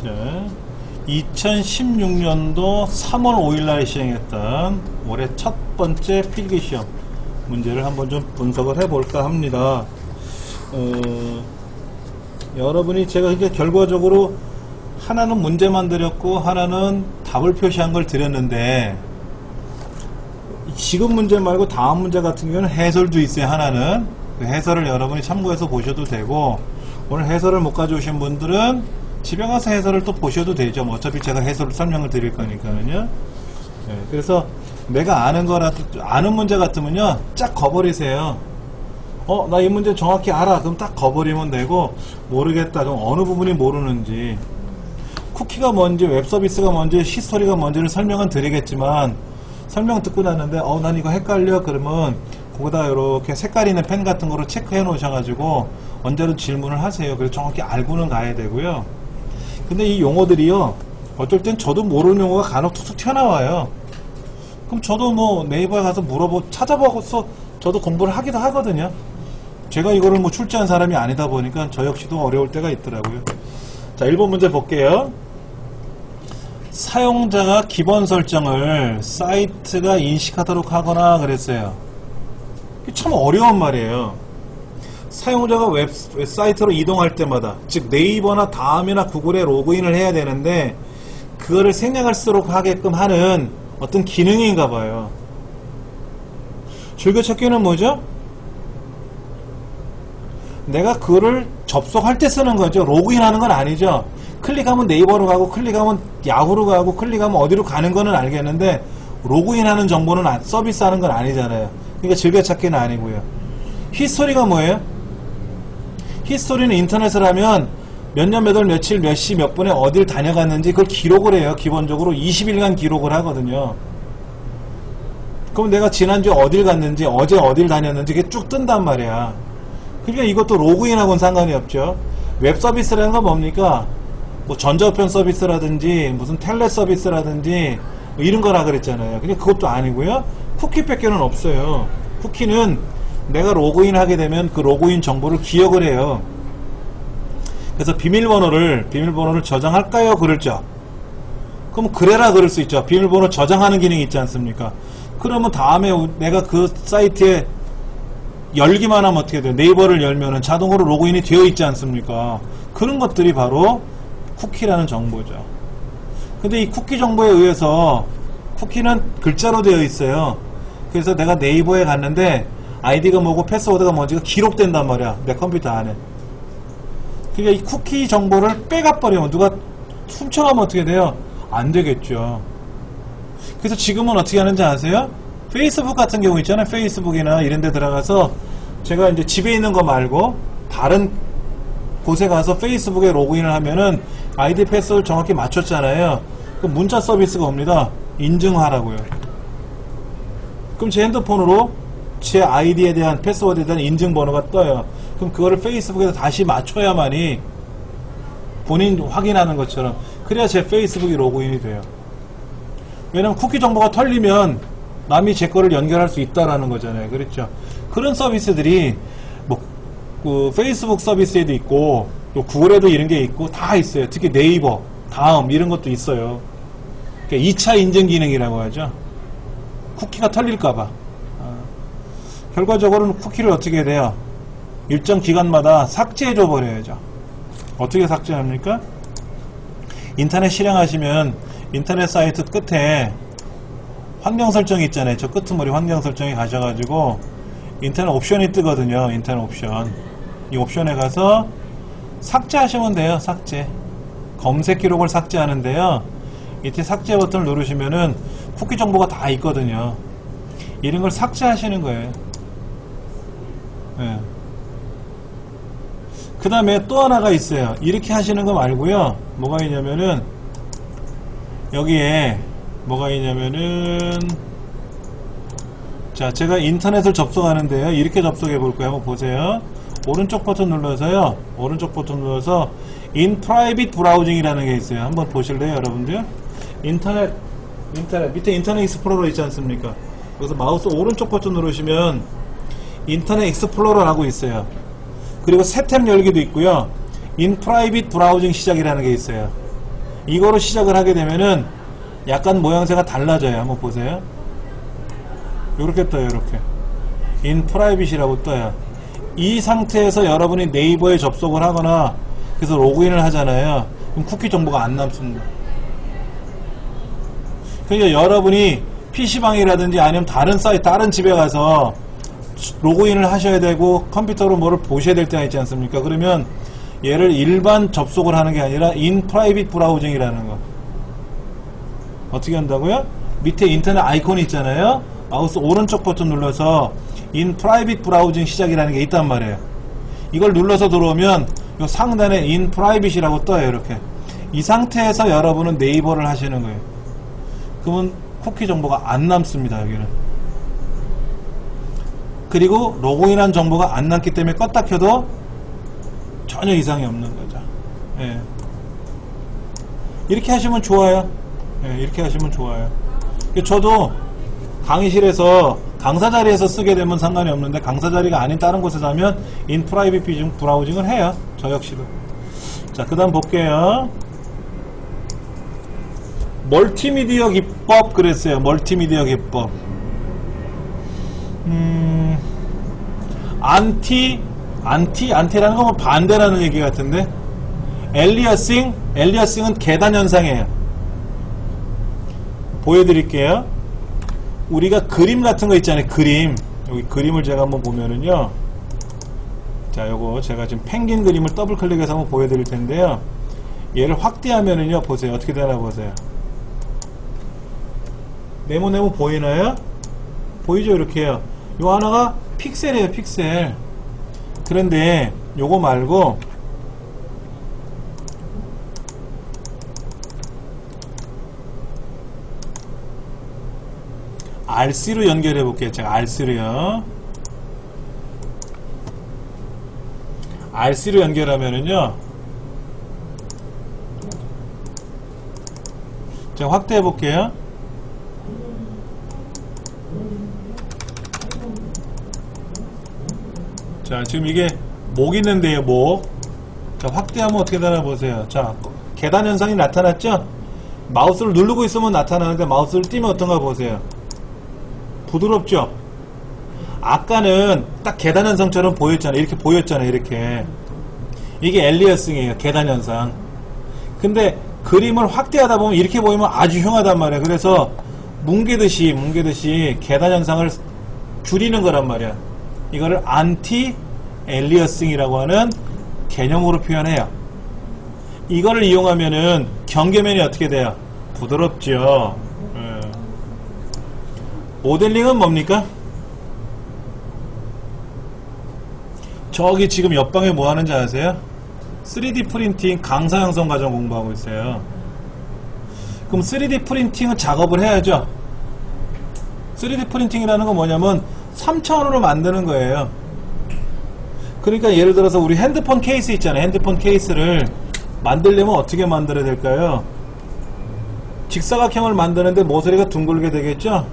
자, 2016년도 3월 5일날 시행했던 올해 첫 번째 필기시험 문제를 한번 좀 분석을 해볼까 합니다. 여러분이 제가 이제 결과적으로 하나는 문제만 드렸고 하나는 답을 표시한 걸 드렸는데, 지금 문제 말고 다음 문제 같은 경우는 해설도 있어요. 하나는 그 해설을 여러분이 참고해서 보셔도 되고, 오늘 해설을 못 가져오신 분들은 집에 가서 해설을 또 보셔도 되죠. 뭐 어차피 제가 해설을 설명을 드릴 거니까요. 네, 그래서 내가 아는 문제 같으면요, 쫙 거버리세요. 나 이 문제 정확히 알아. 그럼 딱 거버리면 되고, 모르겠다. 그럼 어느 부분이 모르는지, 쿠키가 뭔지, 웹서비스가 뭔지, 히스토리가 뭔지를 설명은 드리겠지만, 설명 듣고 났는데 난 이거 헷갈려. 그러면 거기다 이렇게 색깔 있는 펜 같은 거로 체크해 놓으셔가지고 언제든 질문을 하세요. 그래서 정확히 알고는 가야 되고요. 근데 이 용어들이요, 어쩔 땐 저도 모르는 용어가 간혹 툭툭 튀어나와요. 그럼 저도 뭐 네이버에 가서 찾아보고서 저도 공부를 하기도 하거든요. 제가 이거를 뭐 출제한 사람이 아니다 보니까 저 역시도 어려울 때가 있더라고요. 자, 1번 문제 볼게요. 사용자가 기본 설정을 사이트가 인식하도록 하거나 그랬어요. 이게 참 어려운 말이에요. 사용자가 웹사이트로 이동할 때마다, 즉 네이버나 다음이나 구글에 로그인을 해야 되는데 그거를 생략할 수 있도록 하게끔 하는 어떤 기능인가 봐요. 즐겨찾기는 뭐죠? 내가 그거를 접속할 때 쓰는 거죠. 로그인하는 건 아니죠. 클릭하면 네이버로 가고, 클릭하면 야후로 가고, 클릭하면 어디로 가는 거는 알겠는데 로그인하는 정보는 서비스하는 건 아니잖아요. 그러니까 즐겨찾기는 아니고요. 히스토리가 뭐예요? 히스토리는 인터넷을 하면 몇 년, 몇 월, 며칠, 몇 시, 몇 분에 어딜 다녀갔는지 그걸 기록을 해요. 기본적으로 20일간 기록을 하거든요. 그럼 내가 지난주에 어딜 갔는지, 어제 어딜 다녔는지 그게 쭉 뜬단 말이야. 그러니까 이것도 로그인하고는 상관이 없죠. 웹 서비스라는 건 뭡니까? 뭐 전자우편 서비스라든지 무슨 텔레 서비스라든지 뭐 이런 거라 그랬잖아요. 근데 그것도 아니고요. 쿠키밖에는 없어요. 쿠키는 내가 로그인하게 되면 그 로그인 정보를 기억을 해요. 그래서 비밀번호를 저장할까요? 그럴죠. 그럼 그래라 그럴 수 있죠. 비밀번호 저장하는 기능이 있지 않습니까? 그러면 다음에 내가 그 사이트에 열기만 하면 어떻게 돼요? 네이버를 열면은 자동으로 로그인이 되어 있지 않습니까? 그런 것들이 바로 쿠키라는 정보죠. 근데 이 쿠키 정보에 의해서, 쿠키는 글자로 되어 있어요. 그래서 내가 네이버에 갔는데 아이디가 뭐고 패스워드가 뭔지가 기록된단 말이야, 내 컴퓨터 안에. 그러니까 이 쿠키 정보를 빼가버리면, 누가 훔쳐가면 어떻게 돼요? 안 되겠죠. 그래서 지금은 어떻게 하는지 아세요? 페이스북 같은 경우 있잖아요. 페이스북이나 이런 데 들어가서 제가 이제 집에 있는 거 말고 다른 곳에 가서 페이스북에 로그인을 하면은 아이디 패스워드 정확히 맞췄잖아요. 그럼 문자 서비스가 옵니다. 인증하라고요. 그럼 제 핸드폰으로 제 아이디에 대한, 패스워드에 대한 인증번호가 떠요. 그럼 그거를 페이스북에서 다시 맞춰야만이 본인 확인하는 것처럼, 그래야 제 페이스북이 로그인이 돼요. 왜냐면 쿠키 정보가 털리면 남이 제 거를 연결할 수 있다라는 거잖아요. 그렇죠? 그런 서비스들이 뭐 그 페이스북 서비스에도 있고 또 구글에도 이런 게 있고 다 있어요. 특히 네이버, 다음 이런 것도 있어요. 그러니까 2차 인증 기능이라고 하죠. 쿠키가 털릴까봐. 결과적으로는 쿠키를 어떻게 해야 돼요? 일정 기간마다 삭제해줘 버려야죠. 어떻게 삭제합니까? 인터넷 실행하시면 인터넷 사이트 끝에 환경 설정이 있잖아요. 저 끄트머리 환경 설정에 가셔가지고 인터넷 옵션이 뜨거든요. 인터넷 옵션. 이 옵션에 가서 삭제하시면 돼요. 삭제. 검색 기록을 삭제하는데요. 이때 삭제 버튼을 누르시면은 쿠키 정보가 다 있거든요. 이런 걸 삭제하시는 거예요. 네. 그 다음에 또 하나가 있어요. 이렇게 하시는 거 말고요. 뭐가 있냐면은 여기에 뭐가 있냐면은, 자, 제가 인터넷을 접속하는데요. 이렇게 접속해 볼 거예요. 한번 보세요. 오른쪽 버튼 눌러서요. 오른쪽 버튼 눌러서 In Private Browsing이라는 게 있어요. 한번 보실래요, 여러분들? 인터넷 밑에 인터넷 익스플로러 있지 않습니까? 여기서 마우스 오른쪽 버튼 누르시면 인터넷 익스플로러라고 있어요. 그리고 새 탭 열기도 있고요. In Private Browsing 시작이라는 게 있어요. 이거로 시작을 하게 되면은 약간 모양새가 달라져요. 한번 보세요. 요렇게 떠요. 요렇게 in private이라고 떠요. 이 상태에서 여러분이 네이버에 접속을 하거나 그래서 로그인을 하잖아요. 그럼 쿠키 정보가 안 남습니다. 그러니까 여러분이 PC방이라든지 아니면 다른 사이트, 다른 집에 가서 로그인을 하셔야 되고 컴퓨터로 뭐를 보셔야 될 때가 있지 않습니까? 그러면 얘를 일반 접속을 하는 게 아니라 in private browsing이라는 거. 어떻게 한다고요? 밑에 인터넷 아이콘이 있잖아요. 마우스 오른쪽 버튼 눌러서 in private browsing 시작이라는 게 있단 말이에요. 이걸 눌러서 들어오면 요 상단에 in private이라고 떠요. 이렇게. 이 상태에서 여러분은 네이버를 하시는 거예요. 그러면 쿠키 정보가 안 남습니다. 여기는. 그리고 로그인한 정보가 안 남기 때문에 껐다 켜도 전혀 이상이 없는 거죠. 예. 이렇게 하시면 좋아요. 예, 이렇게 하시면 좋아요. 저도 강의실에서 강사 자리에서 쓰게 되면 상관이 없는데 강사 자리가 아닌 다른 곳에서 하면 in private 브라우징을 해요. 저 역시도. 자, 그 다음 볼게요. 멀티미디어 기법 그랬어요. 멀티미디어 기법. 안티라는 건 뭐 반대라는 얘기 같은데. 엘리어싱은 계단 현상이에요. 보여드릴게요. 우리가 그림 같은 거 있잖아요. 그림. 여기 그림을 제가 한번 보면은요. 자, 요거 제가 지금 펭귄 그림을 더블 클릭해서 한번 보여드릴 텐데요. 얘를 확대하면은요. 보세요. 어떻게 되나 보세요. 네모네모 보이나요? 보이죠? 이렇게요. 요 하나가 픽셀이에요. 픽셀. 그런데 요거 말고 RC로 연결해 볼게요. 제가 RC로요. RC로 연결하면은요. 제가 확대해 볼게요. 자, 지금 이게 목 있는데요. 목. 자, 확대하면 어떻게 되나 보세요. 자, 계단 현상이 나타났죠? 마우스를 누르고 있으면 나타나는데 마우스를 띄면 어떤가 보세요. 부드럽죠? 아까는 딱 계단 현상처럼 보였잖아요. 이렇게 보였잖아요. 이렇게. 이게 엘리어싱이에요. 계단 현상. 근데 그림을 확대하다 보면 이렇게 보이면 아주 흉하단 말이에요. 그래서 뭉개듯이 계단 현상을 줄이는 거란 말이야. 이거를 안티 엘리어싱이라고 하는 개념으로 표현해요. 이거를 이용하면은 경계면이 어떻게 돼요? 부드럽죠. 모델링은 뭡니까? 저기 지금 옆방에 뭐 하는지 아세요? 3D 프린팅 강사 형성 과정 공부하고 있어요. 그럼 3D 프린팅은 작업을 해야죠. 3D 프린팅이라는 건 뭐냐면 3차원으로 만드는 거예요. 그러니까 예를 들어서 우리 핸드폰 케이스 있잖아요. 핸드폰 케이스를 만들려면 어떻게 만들어야 될까요? 직사각형을 만드는데 모서리가 둥글게 되겠죠?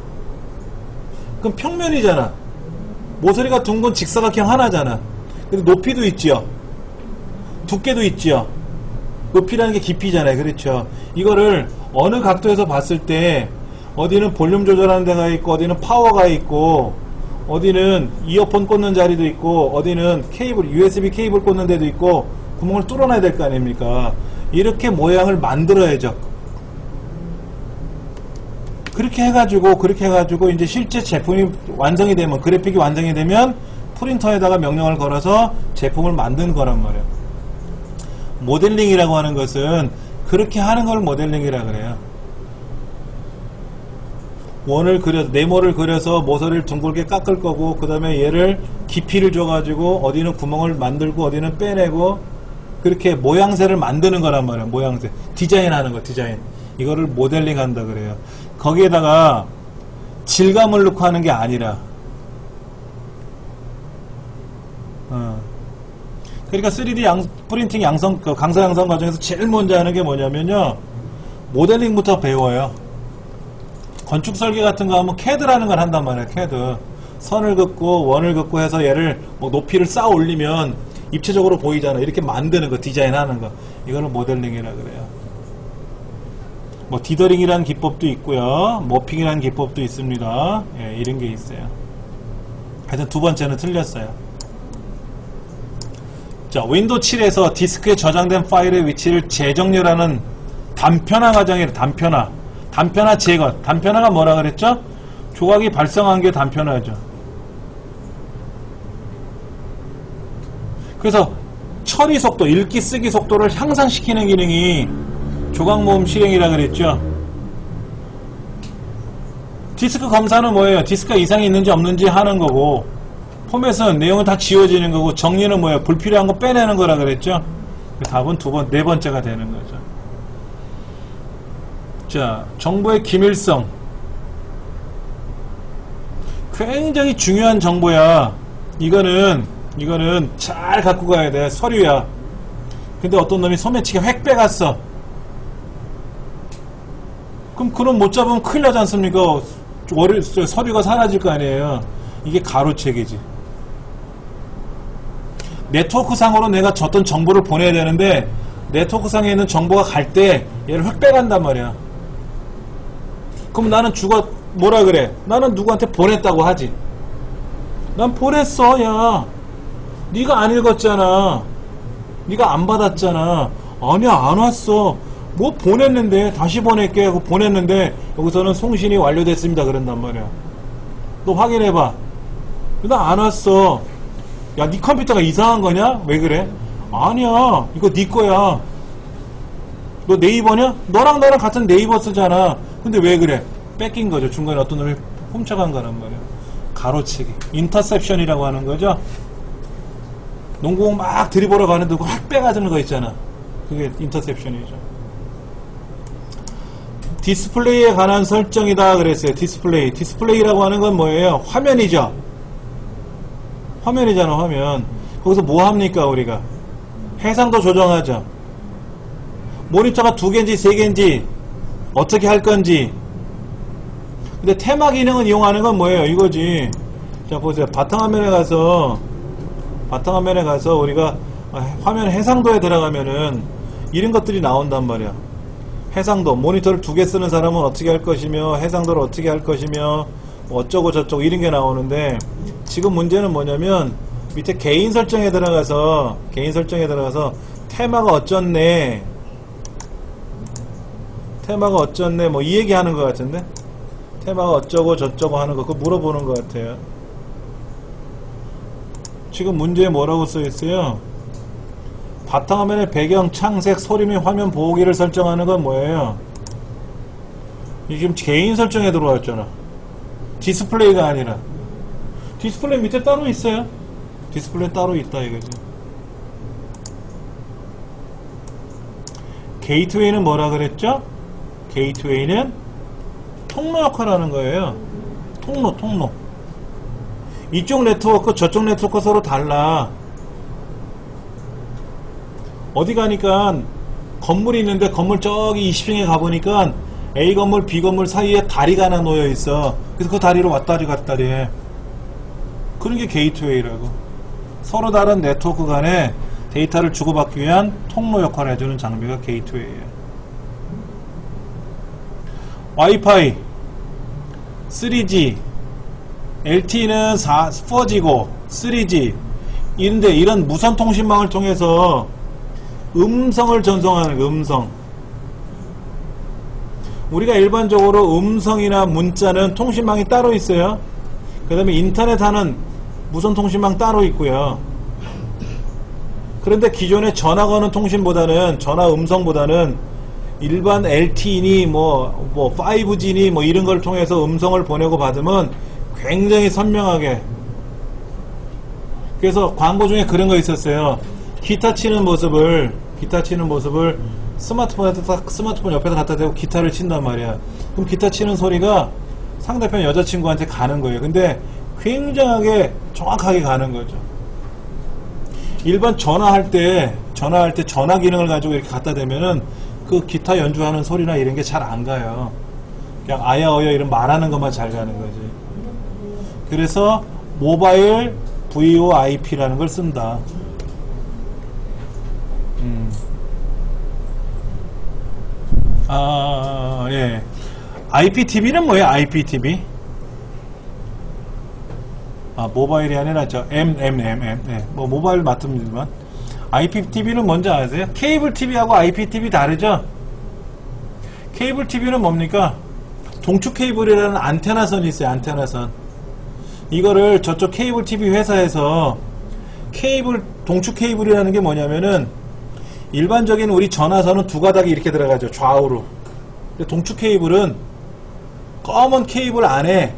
그럼 평면이잖아. 모서리가 둥근 직사각형 하나잖아. 근데 높이도 있죠. 두께도 있죠. 높이라는 게 깊이잖아요. 그렇죠. 이거를 어느 각도에서 봤을 때 어디는 볼륨 조절하는 데가 있고 어디는 파워가 있고 어디는 이어폰 꽂는 자리도 있고 어디는 케이블 USB 케이블 꽂는 데도 있고 구멍을 뚫어놔야 될 거 아닙니까? 이렇게 모양을 만들어야죠. 그렇게 해가지고 이제 실제 제품이 완성이 되면 그래픽이 완성이 되면 프린터에다가 명령을 걸어서 제품을 만드는 거란 말이에요. 모델링이라고 하는 것은 그렇게 하는 걸 모델링이라 그래요. 네모를 그려서 모서리를 둥글게 깎을 거고 그 다음에 얘를 깊이를 줘가지고 어디는 구멍을 만들고 어디는 빼내고 그렇게 모양새를 만드는 거란 말이에요. 모양새. 디자인하는 거, 디자인. 이거를 모델링 한다 그래요. 거기에다가 질감을 넣고 하는 게 아니라 그러니까 3D 프린팅 강사 양성 과정에서 제일 먼저 하는 게 뭐냐면요. 모델링부터 배워요. 건축 설계 같은 거 하면 CAD라는 걸 한단 말이에요. CAD. 선을 긋고 원을 긋고 해서 얘를 뭐 높이를 쌓아 올리면 입체적으로 보이잖아. 이렇게 만드는 거, 디자인하는 거. 이거를 모델링이라 그래요. 뭐 디더링이라는 기법도 있고요, 머핑이라는 기법도 있습니다. 예, 이런 게 있어요. 하여튼 두 번째는 틀렸어요. 자, 윈도우 7에서 디스크에 저장된 파일의 위치를 재정렬하는 단편화 과정이에요. 단편화 제거. 단편화가 뭐라 그랬죠? 조각이 발생한 게 단편화죠. 그래서 처리 속도, 읽기 쓰기 속도를 향상시키는 기능이 조각 모음 실행이라 그랬죠. 디스크 검사는 뭐예요? 디스크가 이상이 있는지 없는지 하는 거고, 포맷은 내용은 다 지워지는 거고, 정리는 뭐예요? 불필요한 거 빼내는 거라 그랬죠. 답은 네 번째가 되는 거죠. 자, 정보의 기밀성. 굉장히 중요한 정보야. 이거는 잘 갖고 가야 돼. 서류야. 근데 어떤 놈이 소매치기 획 빼갔어. 그럼 그놈 못 잡으면 큰일 나지 않습니까? 서류가 사라질 거 아니에요. 이게 가로채기지. 네트워크 상으로 내가 줬던 정보를 보내야 되는데, 네트워크 상에 있는 정보가 갈 때 얘를 획 빼간단 말이야. 그럼 나는 뭐라 그래? 나는 누구한테 보냈다고 하지. 난 보냈어. 야, 네가 안 읽었잖아. 네가 안 받았잖아. 아니야, 안 왔어. 뭐 보냈는데, 다시 보낼게 하고 보냈는데, 여기서는 송신이 완료됐습니다 그런단 말이야. 너 확인해봐. 나 안 왔어. 야, 네 컴퓨터가 이상한 거냐? 왜 그래? 아니야, 이거 네 거야. 너 네이버냐? 너랑 나랑 같은 네이버 쓰잖아. 근데 왜 그래? 뺏긴 거죠. 중간에 어떤 놈이 훔쳐간 거란 말이야. 가로치기. 인터셉션이라고 하는 거죠. 농구공 막 드리블러 가는데 그거 확 빼가지는 거 있잖아. 그게 인터셉션이죠. 디스플레이에 관한 설정이다 그랬어요. 디스플레이라고 하는 건 뭐예요? 화면이죠. 화면이잖아, 화면. 거기서 뭐 합니까, 우리가? 해상도 조정하죠. 모니터가 2개인지 3개인지 어떻게 할 건지. 근데 테마 기능을 이용하는 건 뭐예요? 이거지. 자, 보세요. 바탕화면에 가서 우리가 화면 해상도에 들어가면은 이런 것들이 나온단 말이야. 해상도, 모니터를 2개 쓰는 사람은 어떻게 할 것이며, 해상도를 어떻게 할 것이며, 어쩌고 저쩌고 이런 게 나오는데, 지금 문제는 뭐냐면 밑에 개인 설정에 들어가서 테마가 어쩌네 뭐 이 얘기 하는 것 같은데, 테마가 어쩌고 저쩌고 하는 거 그거 물어보는 것 같아요. 지금 문제에 뭐라고 써있어요? 바탕화면의 배경, 창색, 소리 및 화면 보호기를 설정하는 건 뭐예요? 이게 지금 개인 설정에 들어왔잖아. 디스플레이가 아니라. 디스플레이 밑에 따로 있어요. 디스플레이 따로 있다 이거지. 게이트웨이는 뭐라 그랬죠? 게이트웨이는 통로 역할을 하는 거예요. 통로. 이쪽 네트워크 저쪽 네트워크 서로 달라. 어디 가니까 건물이 있는데 건물 저기 20층에 가보니까 A 건물 B 건물 사이에 다리가 하나 놓여 있어. 그래서 그 다리로 왔다리 갔다리 해. 그런 게 게이트웨이라고. 서로 다른 네트워크 간에 데이터를 주고받기 위한 통로 역할을 해주는 장비가 게이트웨이예요. 와이파이 3G LTE는 4G고 3G 이런 무선 통신망을 통해서 음성을 전송하는 음성. 우리가 일반적으로 음성이나 문자는 통신망이 따로 있어요. 그 다음에 인터넷 하는 무선 통신망 따로 있고요. 그런데 기존의 전화 거는 통신보다는, 전화 음성보다는 일반 LTE니 뭐 5G니 뭐 이런 걸 통해서 음성을 보내고 받으면 굉장히 선명하게. 그래서 광고 중에 그런 거 있었어요. 기타 치는 모습을 스마트폰 옆에다 갖다 대고 기타를 친단 말이야. 그럼 기타 치는 소리가 상대편 여자친구한테 가는 거예요. 근데 굉장하게 정확하게 가는 거죠. 일반 전화할 때 전화 기능을 가지고 이렇게 갖다 대면은 그 기타 연주하는 소리나 이런 게 잘 안 가요. 그냥 아야 어야 이런 말하는 것만 잘 가는 거지. 그래서 모바일 VoIP라는 걸 쓴다. 예. IPTV는 뭐예요? IPTV? 모바일이 아니라 네. 뭐 모바일 맞습니다만. IPTV는 뭔지 아세요? 케이블 TV하고 IPTV 다르죠? 케이블 TV는 뭡니까? 동축 케이블이라는 안테나선이 있어요. 안테나선. 이거를 저쪽 케이블 TV 회사에서 동축 케이블이라는 게 뭐냐면은 일반적인 우리 전화선은 두 가닥이 이렇게 들어가죠. 좌우로. 근데 동축 케이블은 검은 케이블 안에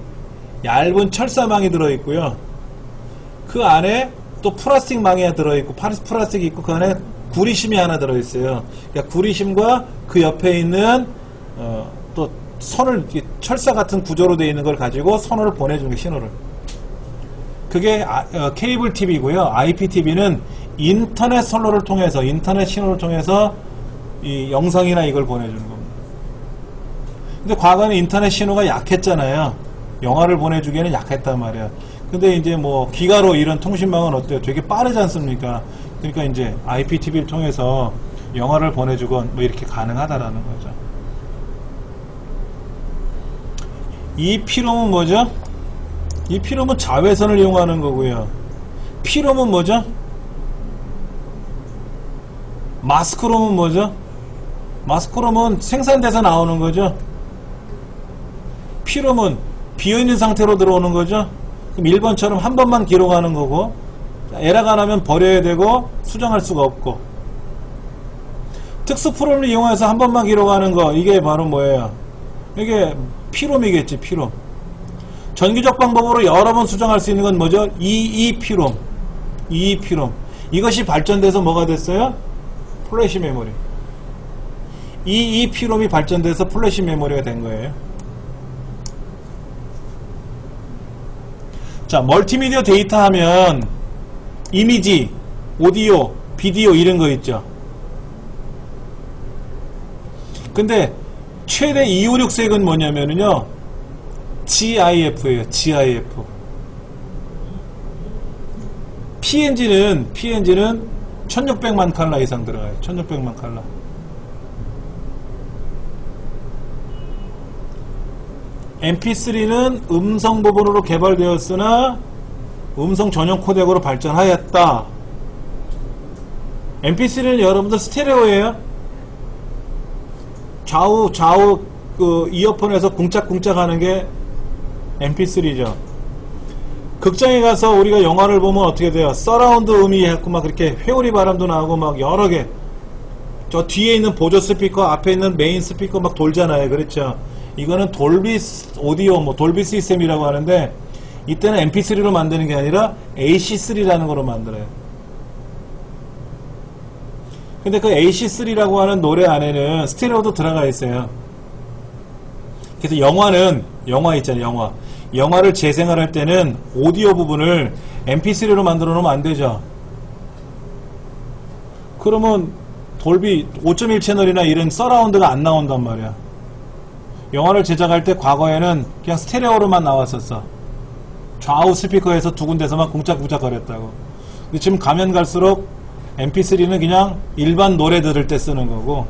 얇은 철사망이 들어있고요. 그 안에 또 플라스틱 망이 들어있고 플라스틱이 있고 그 안에 구리심이 하나 들어있어요. 그러니까 구리심과 그 옆에 있는 또 선을 철사 같은 구조로 되어 있는 걸 가지고 선호를 보내주는 게 신호를. 그게 케이블 TV고요. IPTV는 인터넷 선로를 통해서 인터넷 신호를 통해서 이 영상이나 이걸 보내주는 겁니다. 근데 과거에는 인터넷 신호가 약했잖아요. 영화를 보내주기에는 약했단 말이야. 근데 이제 뭐 기가로 이런 통신망은 어때요? 되게 빠르지 않습니까? 그러니까 이제 IPTV를 통해서 영화를 보내주건 뭐 이렇게 가능하다라는 거죠. 이 피롬은 뭐죠? 이 피롬은 자외선을 이용하는 거고요. 피롬은 뭐죠? 마스크롬은 뭐죠? 마스크롬은 생산돼서 나오는 거죠. 피롬은 비어있는 상태로 들어오는 거죠. 그럼 1번처럼 한 번만 기록하는 거고, 에러가 나면 버려야 되고 수정할 수가 없고, 특수 프롬을 이용해서 한 번만 기록하는 거, 이게 바로 뭐예요? 이게 피롬이겠지. 피롬. 전기적 방법으로 여러 번 수정할 수 있는 건 뭐죠? EEPROM. EEPROM. 이것이 발전돼서 뭐가 됐어요? 플래시 메모리. EEPROM이 발전돼서 플래시 메모리가 된 거예요. 자, 멀티미디어 데이터 하면 이미지, 오디오, 비디오 이런 거 있죠. 근데 최대 256색은 뭐냐면요, GIF예요. GIF. PNG는 1600만 칼라 이상 들어가요. 1600만 칼라. MP3는 음성 부분으로 개발되었으나 음성 전용 코덱으로 발전하였다. MP3는 여러분들 스테레오예요. 좌우 그 이어폰에서 궁짝궁짝 하는 게 MP3죠. 극장에 가서 우리가 영화를 보면 어떻게 돼요? 서라운드 음이 했고 막 그렇게 회오리 바람도 나고 막 여러 개. 저 뒤에 있는 보조 스피커, 앞에 있는 메인 스피커 막 돌잖아요. 그렇죠? 이거는 돌비 오디오, 뭐 돌비 시스템이라고 하는데, 이때는 MP3로 만드는 게 아니라 AC3라는 거로 만들어요. 근데 그 AC3라고 하는 노래 안에는 스테레오도 들어가 있어요. 그래서 영화 있잖아요. 영화를 재생을 할 때는 오디오 부분을 MP3로 만들어 놓으면 안 되죠. 그러면 돌비 5.1 채널이나 이런 서라운드가 안 나온단 말이야. 영화를 제작할 때 과거에는 그냥 스테레오로만 나왔었어. 좌우 스피커에서 두 군데서만 궁짝궁짝 거렸다고. 근데 지금 가면 갈수록 MP3는 그냥 일반 노래 들을 때 쓰는 거고,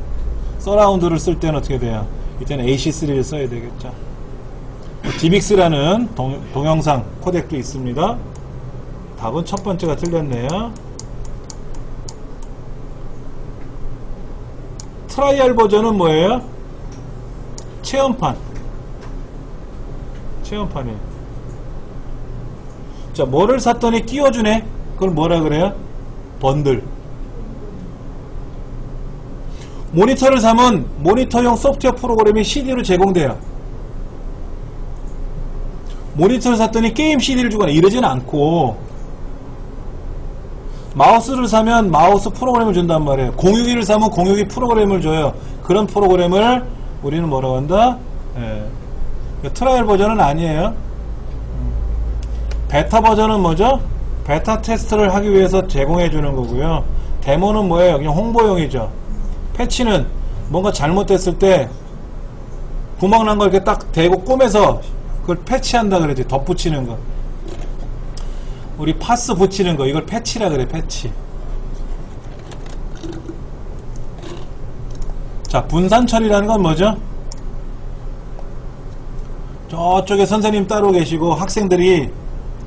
서라운드를 쓸 때는 어떻게 돼요? 이때는 AC3를 써야 되겠죠. DMIX라는 동영상 코덱도 있습니다. 답은 첫 번째가 틀렸네요. 트라이얼 버전은 뭐예요? 체험판이에요. 자, 뭐를 샀더니 끼워주네? 그걸 뭐라 그래요? 번들. 모니터를 사면 모니터용 소프트웨어 프로그램이 CD로 제공돼요. 모니터를 샀더니 게임 CD를 주거나 이러지는 않고, 마우스를 사면 마우스 프로그램을 준단 말이에요. 공유기를 사면 공유기 프로그램을 줘요. 그런 프로그램을 우리는 뭐라고 한다? 트라이얼 버전은 아니에요. 베타 버전은 뭐죠? 베타 테스트를 하기 위해서 제공해 주는 거고요. 데모는 뭐예요? 그냥 홍보용이죠. 패치는 뭔가 잘못됐을 때 구멍 난 거 이렇게 딱 대고 꼬매서 그걸 패치한다 그러지. 덧붙이는 거. 우리 파스 붙이는 거, 이걸 패치라 그래. 패치. 자, 분산 처리라는 건 뭐죠? 저쪽에 선생님 따로 계시고 학생들이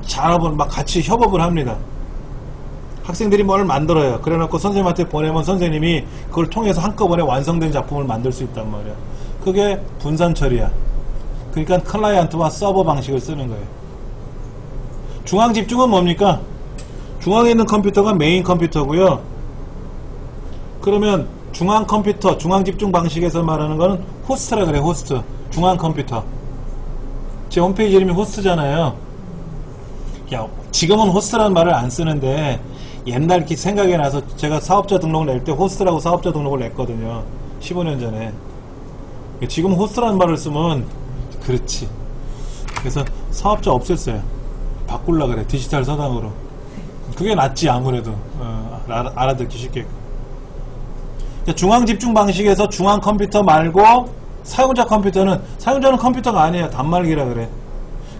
잘하고 막 같이 협업을 합니다. 학생들이 뭘 만들어요. 그래 놓고 선생님한테 보내면 선생님이 그걸 통해서 한꺼번에 완성된 작품을 만들 수 있단 말이야. 그게 분산 처리야. 그러니까 클라이언트와 서버 방식을 쓰는 거예요. 중앙 집중은 뭡니까? 중앙에 있는 컴퓨터가 메인 컴퓨터고요. 그러면 중앙 컴퓨터, 중앙 집중 방식에서 말하는 거는 호스트라 그래. 호스트. 중앙 컴퓨터. 제 홈페이지 이름이 호스트잖아요. 야, 지금은 호스트라는 말을 안 쓰는데 옛날 이렇게 생각이 나서 제가 사업자 등록을 낼 때 호스트라고 사업자 등록을 냈거든요. 15년 전에. 지금 호스트라는 말을 쓰면 그렇지. 그래서 사업자 없앴어요. 바꿀라 그래. 디지털 서당으로. 그게 낫지 아무래도. 알아듣기 쉽게. 중앙 집중 방식에서 중앙 컴퓨터 말고 사용자 컴퓨터는, 사용자는 컴퓨터가 아니에요. 단말기라 그래.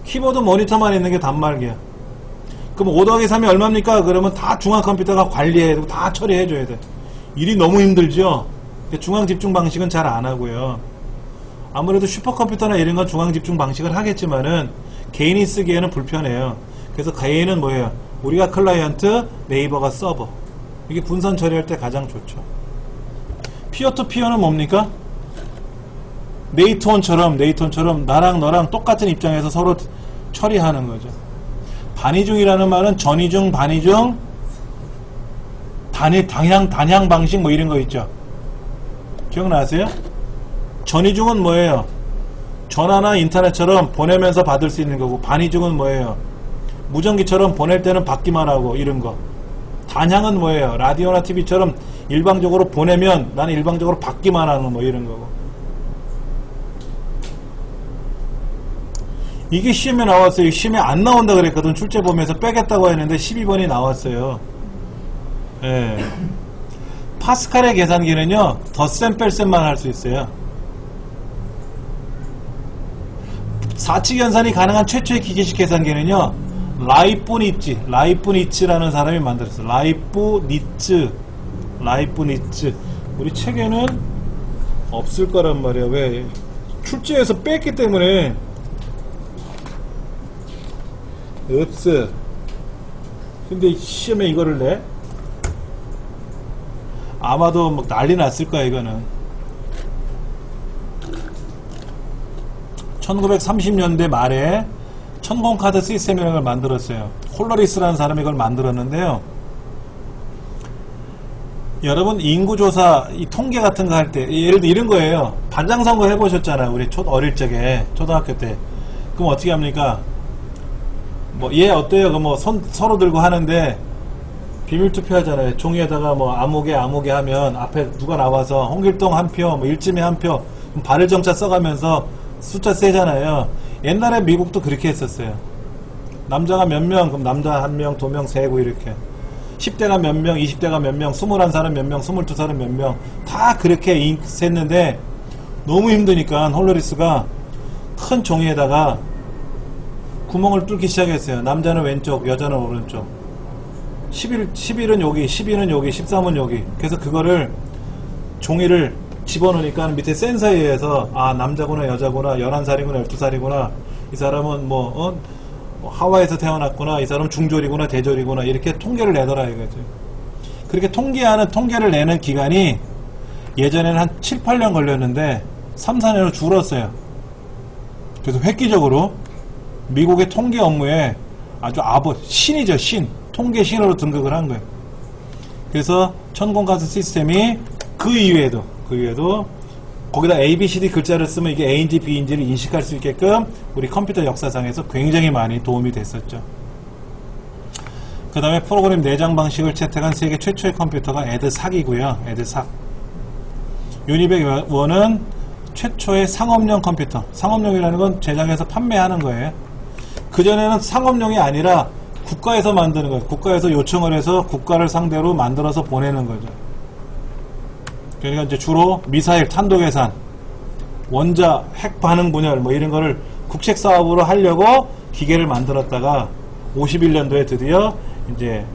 키보드 모니터만 있는 게 단말기야. 그럼 5 더하기 3이 얼마입니까? 그러면 다 중앙 컴퓨터가 관리해야 되고 다 처리해줘야 돼. 일이 너무 힘들죠? 중앙 집중 방식은 잘 안 하고요. 아무래도 슈퍼컴퓨터나 이런 건 중앙 집중 방식을 하겠지만은 개인이 쓰기에는 불편해요. 그래서 개인은 뭐예요? 우리가 클라이언트, 네이버가 서버. 이게 분산 처리할 때 가장 좋죠. 피어투피어는 뭡니까? 네이트온처럼 나랑 너랑 똑같은 입장에서 서로 처리하는 거죠. 반이중이라는 말은 전이중, 반이중, 단향 방식 뭐 이런 거 있죠. 기억나세요? 전이중은 뭐예요? 전화나 인터넷처럼 보내면서 받을 수 있는 거고, 반이중은 뭐예요? 무전기처럼 보낼 때는 받기만 하고 이런 거. 단향은 뭐예요? 라디오나 TV처럼 일방적으로 보내면 나는 일방적으로 받기만 하는 뭐 이런 거고. 이게 시험에 나왔어요. 시험에 안 나온다 그랬거든. 출제 보면서 빼겠다고 했는데 12번이 나왔어요. 예. 파스칼의 계산기는요, 덧셈 뺄셈만 할 수 있어요. 사칙 연산이 가능한 최초의 기계식 계산기는요, 라이프니츠라는 사람이 만들었어요. 라이프니츠. 우리 책에는 없을 거란 말이야. 왜? 출제에서 뺐기 때문에. 없어. 근데 시험에 이거를 내? 아마도 막 난리 났을 거야, 이거는. 1930년대 말에 천공카드 시스템이라는 걸 만들었어요. 홀러리스라는 사람이 이걸 만들었는데요. 여러분, 인구조사, 이 통계 같은 거 할 때, 예를 들어 이런 거예요. 반장선거 해보셨잖아요. 우리 어릴 적에, 초등학교 때. 그럼 어떻게 합니까? 뭐, 얘 어때요? 그 뭐, 서로 들고 하는데, 비밀 투표하잖아요. 종이에다가 뭐, 아무개 하면, 앞에 누가 나와서, 홍길동 한 표, 뭐, 일찜에 한 표, 발을 정자 써가면서 숫자 세잖아요. 옛날에 미국도 그렇게 했었어요. 남자가 몇 명, 그럼 남자 1명, 2명 세고 이렇게. 10대가 몇 명, 20대가 몇 명, 21살은 몇 명, 22살은 몇 명, 다 그렇게 셌는데, 너무 힘드니까 홀로리스가 큰 종이에다가 구멍을 뚫기 시작했어요. 남자는 왼쪽, 여자는 오른쪽. 11은 여기, 12는 여기, 13은 여기. 그래서 그거를 종이를 집어넣으니까 밑에 센서에 의해서 아, 남자구나, 여자구나, 11살이구나, 12살이구나, 이 사람은 하와이에서 태어났구나, 이 사람은 중졸이구나, 대졸이구나, 이렇게 통계를 내더라 이거죠. 그렇게 통계를 내는 기간이 예전에는 한 7, 8년 걸렸는데 3, 4년으로 줄었어요. 그래서 획기적으로 미국의 통계 업무에 아주 신이죠, 신. 통계 신으로 등극을 한 거예요. 그래서 천공가스 시스템이 그 이외에도 거기다 ABCD 글자를 쓰면 이게 A인지 B인지를 인식할 수 있게끔 우리 컴퓨터 역사상에서 굉장히 많이 도움이 됐었죠. 그 다음에 프로그램 내장 방식을 채택한 세계 최초의 컴퓨터가 에드삭이고요. 에드삭. 유니백 원은 최초의 상업용 컴퓨터. 상업용이라는 건 제작해서 판매하는 거예요. 그전에는 상업용이 아니라 국가에서 만드는 거예요. 국가에서 요청을 해서 국가를 상대로 만들어서 보내는 거죠. 그러니까 이제 주로 미사일, 탄도계산, 원자, 핵 반응 분열 뭐 이런 거를 국책 사업으로 하려고 기계를 만들었다가 51년도에 드디어 이제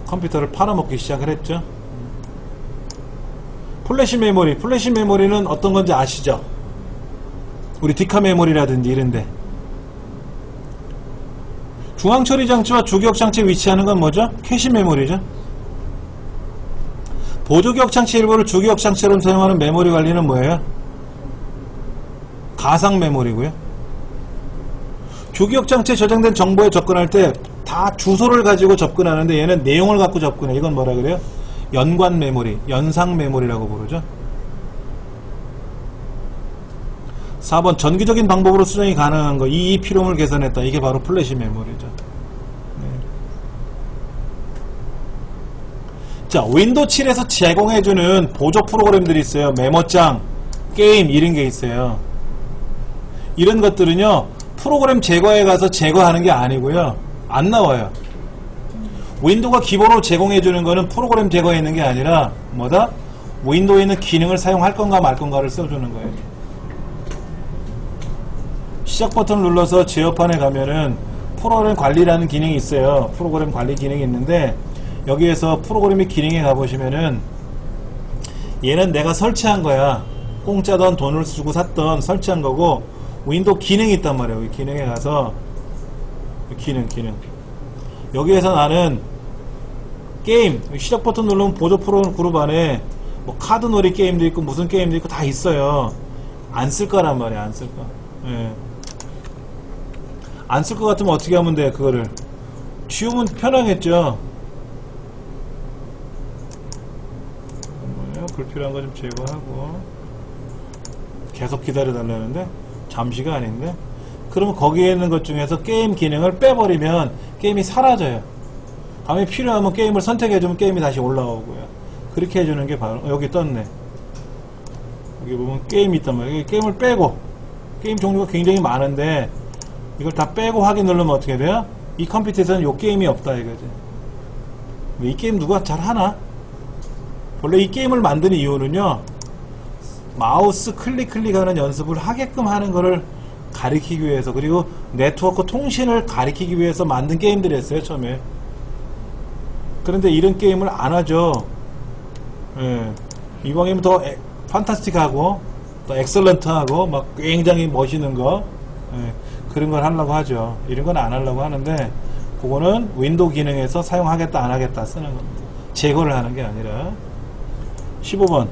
컴퓨터를 팔아먹기 시작을 했죠. 플래시 메모리. 플래시 메모리는 어떤 건지 아시죠? 우리 디카 메모리라든지 이런데. 중앙 처리 장치와 주기억 장치에 위치하는 건 뭐죠? 캐시 메모리죠. 보조기억 장치 일부를 주기억 장치처럼 사용하는 메모리 관리는 뭐예요? 가상 메모리고요. 주기억 장치에 저장된 정보에 접근할 때 다 주소를 가지고 접근하는데 얘는 내용을 갖고 접근해. 이건 뭐라 그래요? 연관 메모리, 연상 메모리라고 부르죠. 4번 전기적인 방법으로 수정이 가능한 거. 이 필요음을 개선했다. 이게 바로 플래시 메모리죠. 네. 자, 윈도우 7에서 제공해주는 보조 프로그램들이 있어요. 메모장, 게임 이런 게 있어요. 이런 것들은요, 프로그램 제거에 가서 제거하는 게 아니고요. 안 나와요. 윈도우가 기본으로 제공해주는 거는 프로그램 제거에 있는 게 아니라 뭐다? 윈도우에 있는 기능을 사용할 건가 말 건가를 써주는 거예요. 시작 버튼을 눌러서 제어판에 가면은 프로그램 관리라는 기능이 있어요. 프로그램 관리 기능이 있는데 여기에서 프로그램의 기능에 가보시면은 얘는 내가 설치한 거야. 공짜던 돈을 주고 샀던 설치한 거고 윈도우 기능이 있단 말이에요. 여기 기능에 가서 기능 여기에서 나는 게임 시작 버튼 누르면 보조 프로그램 그룹 안에 뭐 카드놀이 게임도 있고 무슨 게임도 있고 다 있어요. 안 쓸 거란 말이야. 안 쓸 거. 예. 안 쓸 것 같으면 어떻게 하면 돼? 그거를 지우면 편하겠죠. 불필요한 거 좀 제거하고 계속 기다려 달라는데 잠시가 아닌데. 그러면 거기에 있는 것 중에서 게임 기능을 빼버리면 게임이 사라져요. 다음에 필요하면 게임을 선택해주면 게임이 다시 올라오고요. 그렇게 해주는 게 바로 여기 떴네. 여기 보면 게임이 있단 말이에요. 게임을 빼고 게임 종류가 굉장히 많은데 이걸 다 빼고 확인 누르면 어떻게 돼요? 이 컴퓨터에서는 이 게임이 없다 이거지. 이 게임 누가 잘 하나? 원래 이 게임을 만드는 이유는요, 마우스 클릭하는 연습을 하게끔 하는 거를 가리키기 위해서, 그리고 네트워크 통신을 가리키기 위해서 만든 게임들이었어요 처음에. 그런데 이런 게임을 안 하죠. 예. 이왕이면 더 판타스틱하고 더 엑설런트하고 막 굉장히 멋있는 거, 예. 그런 걸 하려고 하죠. 이런 건 안 하려고 하는데 그거는 윈도우 기능에서 사용하겠다 안 하겠다 쓰는 겁니다. 제거를 하는 게 아니라. 15번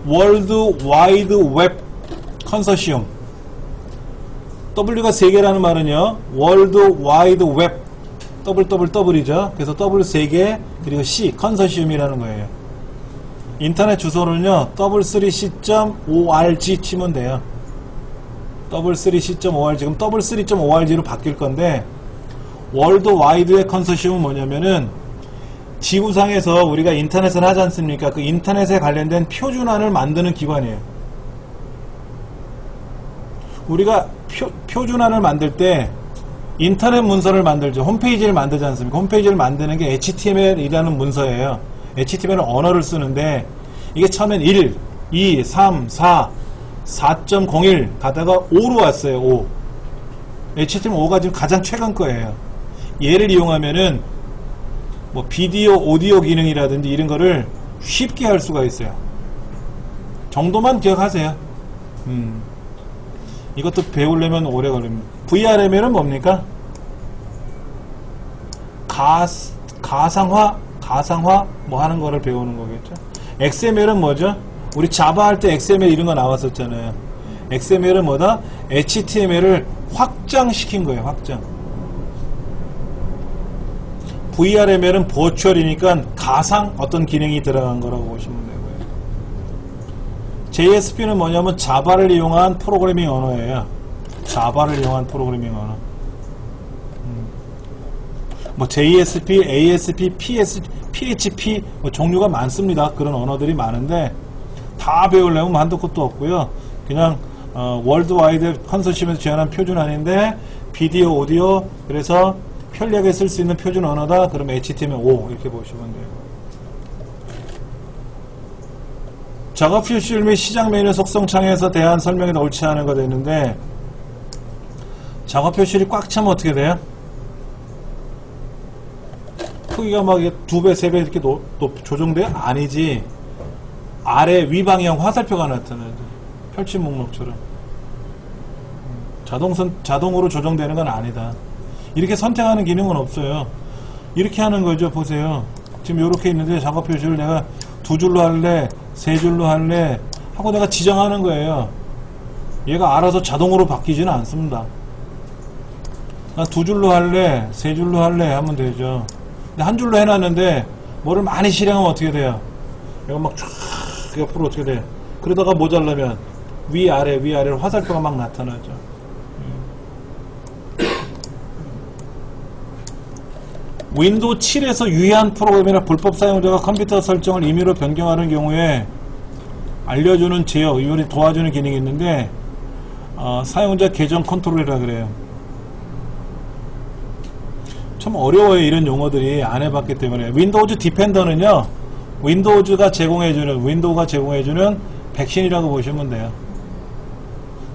월드 와이드 웹 컨소시엄. W가 3개라는 말은요, 월드 와이드 웹 WWW이죠. 그래서 W 3개 그리고 C 컨소시엄이라는 거예요. 인터넷 주소는요 w3c.org 치면 돼요. w3c.org. 지금 w3.org로 바뀔 건데, 월드 와이드의 컨소시엄은 뭐냐면은 지구상에서 우리가 인터넷을 하지 않습니까? 그 인터넷에 관련된 표준안을 만드는 기관이에요. 우리가 표준안을 만들 때 인터넷 문서를 만들죠. 홈페이지를 만들지 않습니까? 홈페이지를 만드는 게 HTML이라는 문서예요. HTML은 언어를 쓰는데 이게 처음엔 1, 2, 3, 4, 4.01 가다가 5로 왔어요. 5. HTML5가 지금 가장 최근 거예요. 얘를 이용하면은 뭐 비디오, 오디오 기능이라든지 이런 거를 쉽게 할 수가 있어요. 정도만 기억하세요. 이것도 배우려면 오래 걸립니다. VRML은 뭡니까? 가상화 뭐 하는 거를 배우는 거겠죠. XML은 뭐죠? 우리 자바 할 때 XML 이런 거 나왔었잖아요. XML은 뭐다? HTML을 확장시킨 거예요. 확장. VRML은 버추얼이니까 가상 어떤 기능이 들어간 거라고 보시면 되고요. JSP는 뭐냐면 자바를 이용한 프로그래밍 언어예요. 자바를 이용한 프로그래밍 언어. 뭐 JSP, ASP, PHP 뭐 종류가 많습니다. 그런 언어들이 많은데 다 배우려면 한도 끝도 없고요. 그냥 월드와이드 컨소시엄에서 제안한 표준안인데 비디오, 오디오, 그래서 편리하게 쓸 수 있는 표준 언어다. 그러면 HTML5 이렇게 보시면 돼요. 작업 표시율 및 시장 메뉴 속성 창에서 대한 설명에 옳지 않은 거 되는데, 작업 표시율이 꽉 차면 어떻게 돼요? 크기가 막 2배, 3배 이렇게 조정돼? 아니지. 아래 위방향 화살표가 나타나죠. 펼친 목록처럼. 자동으로 조정되는 건 아니다. 이렇게 선택하는 기능은 없어요. 이렇게 하는 거죠. 보세요. 지금 이렇게 있는데 작업 표시를 내가 2줄로 할래, 3줄로 할래 하고 내가 지정하는 거예요. 얘가 알아서 자동으로 바뀌지는 않습니다. 난 2줄로 할래, 3줄로 할래 하면 되죠. 근데 1줄로 해놨는데 뭐를 많이 실행하면 어떻게 돼요? 얘가 막 쫙 옆으로 어떻게 돼? 그러다가 모자라면 위아래로 화살표가 막 나타나죠. 윈도우 7에서 유의한 프로그램이나 불법 사용자가 컴퓨터 설정을 임의로 변경하는 경우에 알려주는 제어, 이번에 도와주는 기능이 있는데 사용자 계정 컨트롤이라 그래요. 참 어려워요. 이런 용어들이 안 해봤기 때문에. 윈도우즈 디펜더는요, 윈도우가 제공해주는 백신이라고 보시면 돼요.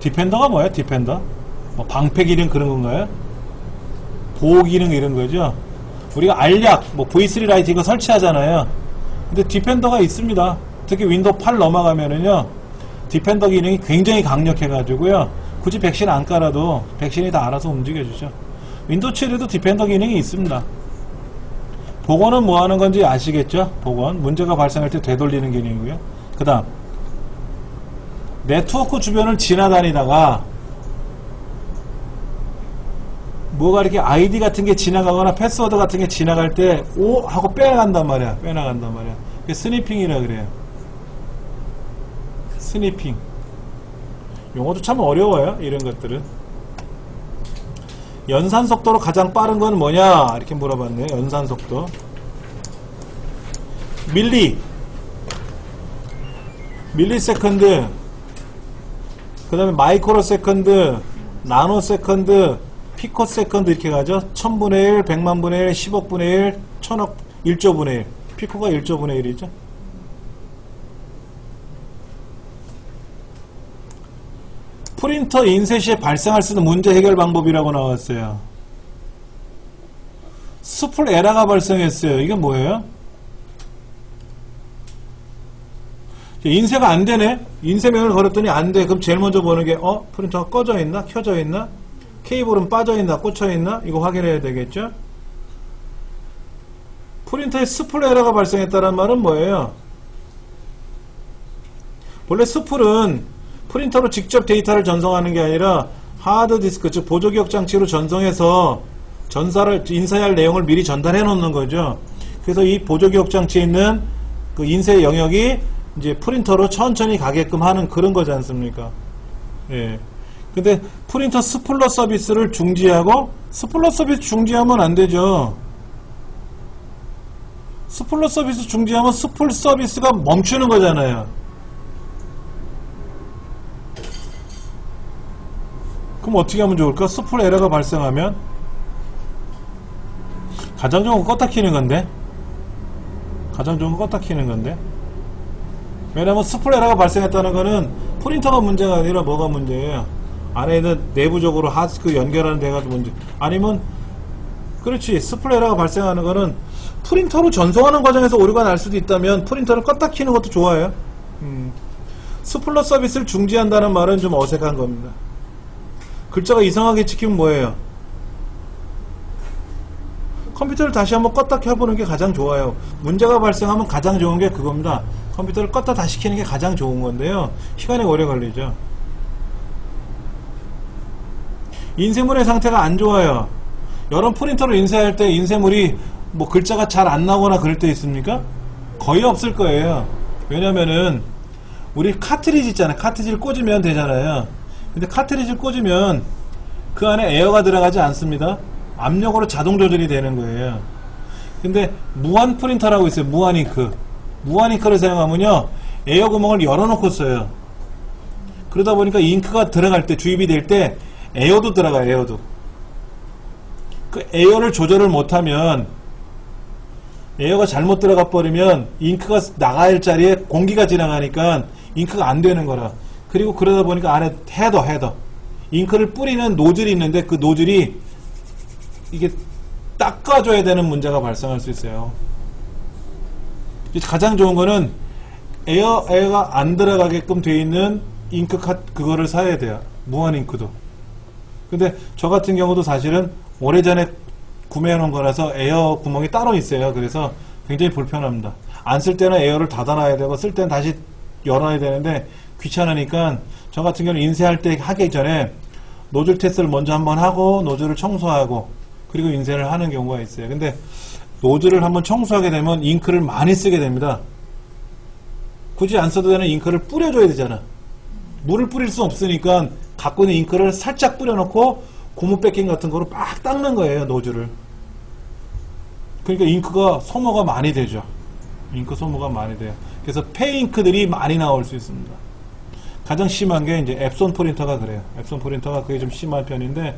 디펜더가 뭐예요? 디펜더? 뭐 방패 기능 그런 건가요? 보호 기능 이런 거죠. 우리가 알약, 뭐 V3 라이트 이거 설치하잖아요. 근데 디펜더가 있습니다. 특히 윈도우 8 넘어가면은요, 디펜더 기능이 굉장히 강력해가지고요, 굳이 백신 안 깔아도 백신이 다 알아서 움직여주죠. 윈도우 7에도 디펜더 기능이 있습니다. 복원은 뭐 하는 건지 아시겠죠? 복원. 문제가 발생할 때 되돌리는 기능이고요. 그 다음, 네트워크 주변을 지나다니다가 뭐가 이렇게 아이디 같은 게 지나가거나 패스워드 같은 게 지나갈 때 오 하고 빼나간단 말이야. 그게 스니핑이라 그래요. 스니핑. 용어도 참 어려워요. 이런 것들은. 연산 속도로 가장 빠른 건 뭐냐? 이렇게 물어봤네요. 연산 속도. 밀리세컨드. 그 다음에 마이크로 세컨드, 나노 세컨드, 피코 세컨드 이렇게 가죠. 1000분의 1, 100만분의 1, 10억분의 1, 1000억, 1조분의 1. 피코가 1조분의 1이죠. 프린터 인쇄 시에 발생할 수 있는 문제 해결 방법이라고 나왔어요. 스풀 에러가 발생했어요. 이게 뭐예요? 인쇄가 안 되네? 인쇄명을 걸었더니 안 돼. 그럼 제일 먼저 보는 게, 프린터가 꺼져 있나? 켜져 있나? 케이블은 빠져 있나? 꽂혀 있나? 이거 확인해야 되겠죠? 프린터에 스풀 에러가 발생했다는 말은 뭐예요? 원래 스풀은 프린터로 직접 데이터를 전송하는 게 아니라 하드디스크, 즉 보조기억 장치로 전송해서 인쇄할 내용을 미리 전달해 놓는 거죠. 그래서 이 보조기억 장치에 있는 그 인쇄 영역이 이제 프린터로 천천히 가게끔 하는 그런 거지 않습니까? 예. 근데 프린터 스플러 서비스를 중지하고, 스플러 서비스 중지하면 안 되죠. 스플러 서비스 중지하면 스플 서비스가 멈추는 거잖아요. 그럼 어떻게 하면 좋을까? 스플 에러가 발생하면 가장 좋은 건 껐다 키는 건데, 왜냐면 스플 에러가 발생했다는 거는 프린터가 문제가 아니라 뭐가 문제예요? 안에 있는 내부적으로 하드디스크 연결하는 데가 문제. 아니면 그렇지, 스플 에러가 발생하는 거는 프린터로 전송하는 과정에서 오류가 날 수도 있다면 프린터를 껐다 키는 것도 좋아요. 스플러 서비스를 중지한다는 말은 좀 어색한 겁니다. 글자가 이상하게 찍히면 뭐예요? 컴퓨터를 다시 한번 껐다 켜보는 게 가장 좋아요. 문제가 발생하면 가장 좋은 게 그겁니다. 컴퓨터를 껐다 다시 켜는 게 가장 좋은 건데요, 시간이 오래 걸리죠. 인쇄물의 상태가 안 좋아요. 여러분 프린터로 인쇄할 때 인쇄물이 뭐 글자가 잘 안 나오거나 그럴 때 있습니까? 거의 없을 거예요. 왜냐면은 우리 카트리지 있잖아요. 카트리지를 꽂으면 되잖아요. 근데 카트리지를 꽂으면 그 안에 에어가 들어가지 않습니다. 압력으로 자동 조절이 되는 거예요. 근데 무한 프린터라고 있어요. 무한 잉크. 무한 잉크를 사용하면요, 에어 구멍을 열어놓고 써요. 그러다 보니까 잉크가 들어갈 때, 주입이 될 때 에어도 들어가요. 에어도. 그 에어를 조절을 못하면, 에어가 잘못 들어가 버리면 잉크가 나가야 할 자리에 공기가 지나가니까 잉크가 안 되는 거라. 그리고 그러다 보니까 안에 헤더 잉크를 뿌리는 노즐이 있는데 그 노즐이 이게 닦아줘야 되는 문제가 발생할 수 있어요. 가장 좋은 거는 에어가 안 들어가게끔 되어 있는 잉크 그거를 사야 돼요. 무한 잉크도. 근데 저 같은 경우도 사실은 오래전에 구매해 놓은 거라서 에어 구멍이 따로 있어요. 그래서 굉장히 불편합니다. 안 쓸 때는 에어를 닫아놔야 되고 쓸 때는 다시 열어야 되는데 귀찮으니까 저 같은 경우는 인쇄할 때 하기 전에 노즐 테스트를 먼저 한번 하고 노즐을 청소하고 그리고 인쇄를 하는 경우가 있어요. 근데 노즐을 한번 청소하게 되면 잉크를 많이 쓰게 됩니다. 굳이 안 써도 되는 잉크를 뿌려줘야 되잖아. 물을 뿌릴 수 없으니까 갖고 있는 잉크를 살짝 뿌려놓고 고무 백킹 같은 거로 막 닦는 거예요, 노즐을. 그러니까 잉크가 소모가 많이 되죠. 잉크 소모가 많이 돼요. 그래서 폐잉크들이 많이 나올 수 있습니다. 가장 심한 게 이제 앱손 프린터가 그래요. 앱손 프린터가 그게 좀 심한 편인데,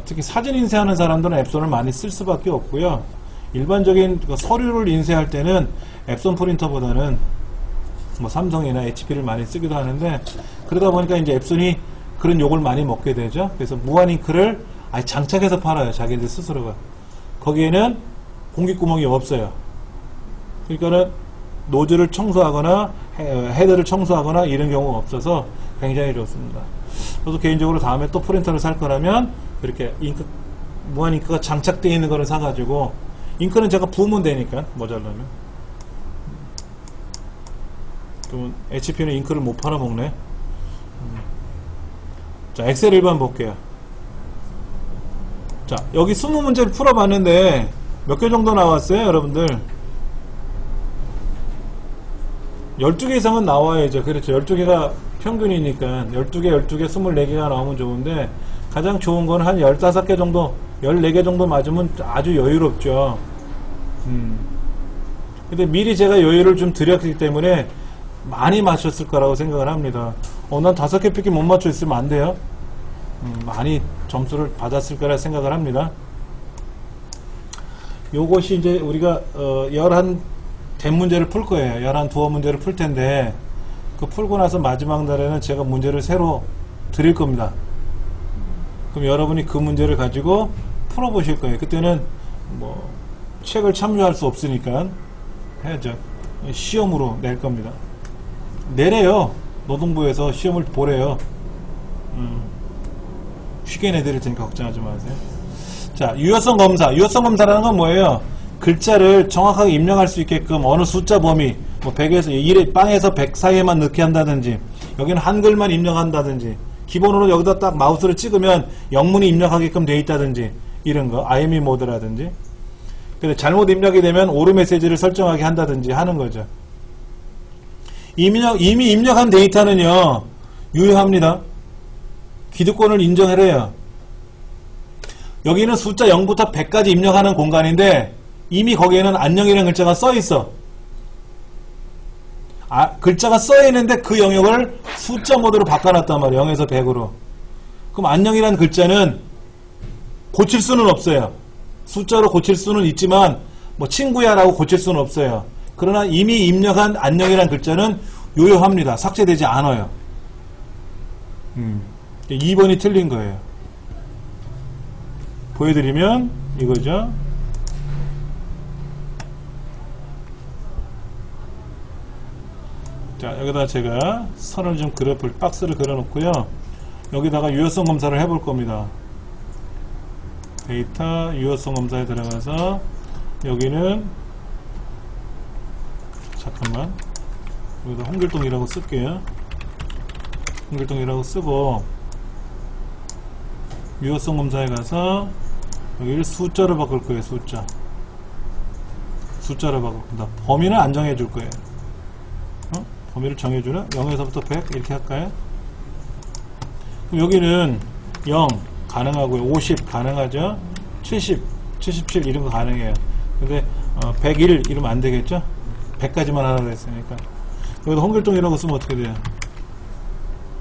특히 사진 인쇄하는 사람들은 앱손을 많이 쓸 수밖에 없고요. 일반적인 서류를 인쇄할 때는 앱손 프린터보다는 뭐 삼성이나 HP를 많이 쓰기도 하는데, 그러다 보니까 이제 앱손이 그런 욕을 많이 먹게 되죠. 그래서 무한 잉크를 아예 장착해서 팔아요. 자기들 스스로가. 거기에는 공기구멍이 없어요. 그러니까는 노즐을 청소하거나 헤드를 청소하거나 이런 경우가 없어서 굉장히 좋습니다. 저도 개인적으로 다음에 또 프린터를 살 거라면 이렇게 잉크, 무한 잉크가 장착되어 있는 거를 사가지고, 잉크는 제가 부으면 되니까 모자라면. 그러면 HP는 잉크를 못 팔아먹네. 자, 엑셀 1번 볼게요. 자, 여기 20문제를 풀어봤는데 몇 개 정도 나왔어요, 여러분들? 12개 이상은 나와야죠. 그렇죠. 12개가 평균이니까 12개, 24개가 나오면 좋은데, 가장 좋은 건 한 15개 정도, 14개 정도 맞으면 아주 여유롭죠. 근데 미리 제가 여유를 좀 드렸기 때문에 많이 맞췄을 거라고 생각을 합니다. 난 5개 밖에 못 맞춰있으면 안 돼요. 많이 점수를 받았을 거라 생각을 합니다. 요것이 이제 우리가 11 대문제를 풀 거예요. 11 두어 문제를 풀 텐데, 그 풀고 나서 마지막 날에는 제가 문제를 새로 드릴 겁니다. 그럼 여러분이 그 문제를 가지고 풀어보실 거예요. 그때는 뭐 책을 참조할 수 없으니까 해야죠. 시험으로 낼 겁니다. 내래요. 노동부에서 시험을 보래요. 쉽게 내드릴 테니까 걱정하지 마세요. 자, 유효성 검사. 유효성 검사라는 건 뭐예요? 글자를 정확하게 입력할 수 있게끔 어느 숫자 범위, 뭐 100에서 1에 빵에서 100 사이에만 넣게 한다든지, 여기는 한글만 입력한다든지, 기본으로 여기다 딱 마우스를 찍으면 영문이 입력하게끔 되어 있다든지, 이런 거, IME 모드라든지. 근데 잘못 입력이 되면 오류 메시지를 설정하게 한다든지 하는 거죠. 이미 입력한 데이터는요, 유효합니다. 기득권을 인정해래요. 여기는 숫자 0부터 100까지 입력하는 공간인데, 이미 거기에는 안녕이라는 글자가 써 있어. 글자가 써 있는데 그 영역을 숫자 모드로 바꿔놨단 말이에요. 0에서 100으로. 그럼 안녕이라는 글자는 고칠 수는 없어요. 숫자로 고칠 수는 있지만, 뭐 친구야 라고 고칠 수는 없어요. 그러나 이미 입력한 안녕이라는 글자는 유효합니다. 삭제되지 않아요. 2번이 틀린 거예요. 보여드리면 이거죠. 자, 여기다 제가 선을 좀 박스를 그려 놓고요. 여기다가 유효성 검사를 해볼 겁니다. 데이터 유효성 검사에 들어가서, 여기는 잠깐만, 여기다 홍길동이라고 쓸게요. 홍길동이라고 쓰고, 유효성 검사에 가서 여기를 숫자로 바꿀 거예요. 숫자로 바꿀 겁니다. 범위는 안 정해줄 거예요. 범위를 정해주나? 0에서부터 100 이렇게 할까요? 그럼 여기는 0 가능하고요. 50 가능하죠. 70, 77 이런 거 가능해요. 근데 101 이러면 안 되겠죠? 100까지만 하라고 했으니까. 여기다 홍길동이라고 쓰면 어떻게 돼요?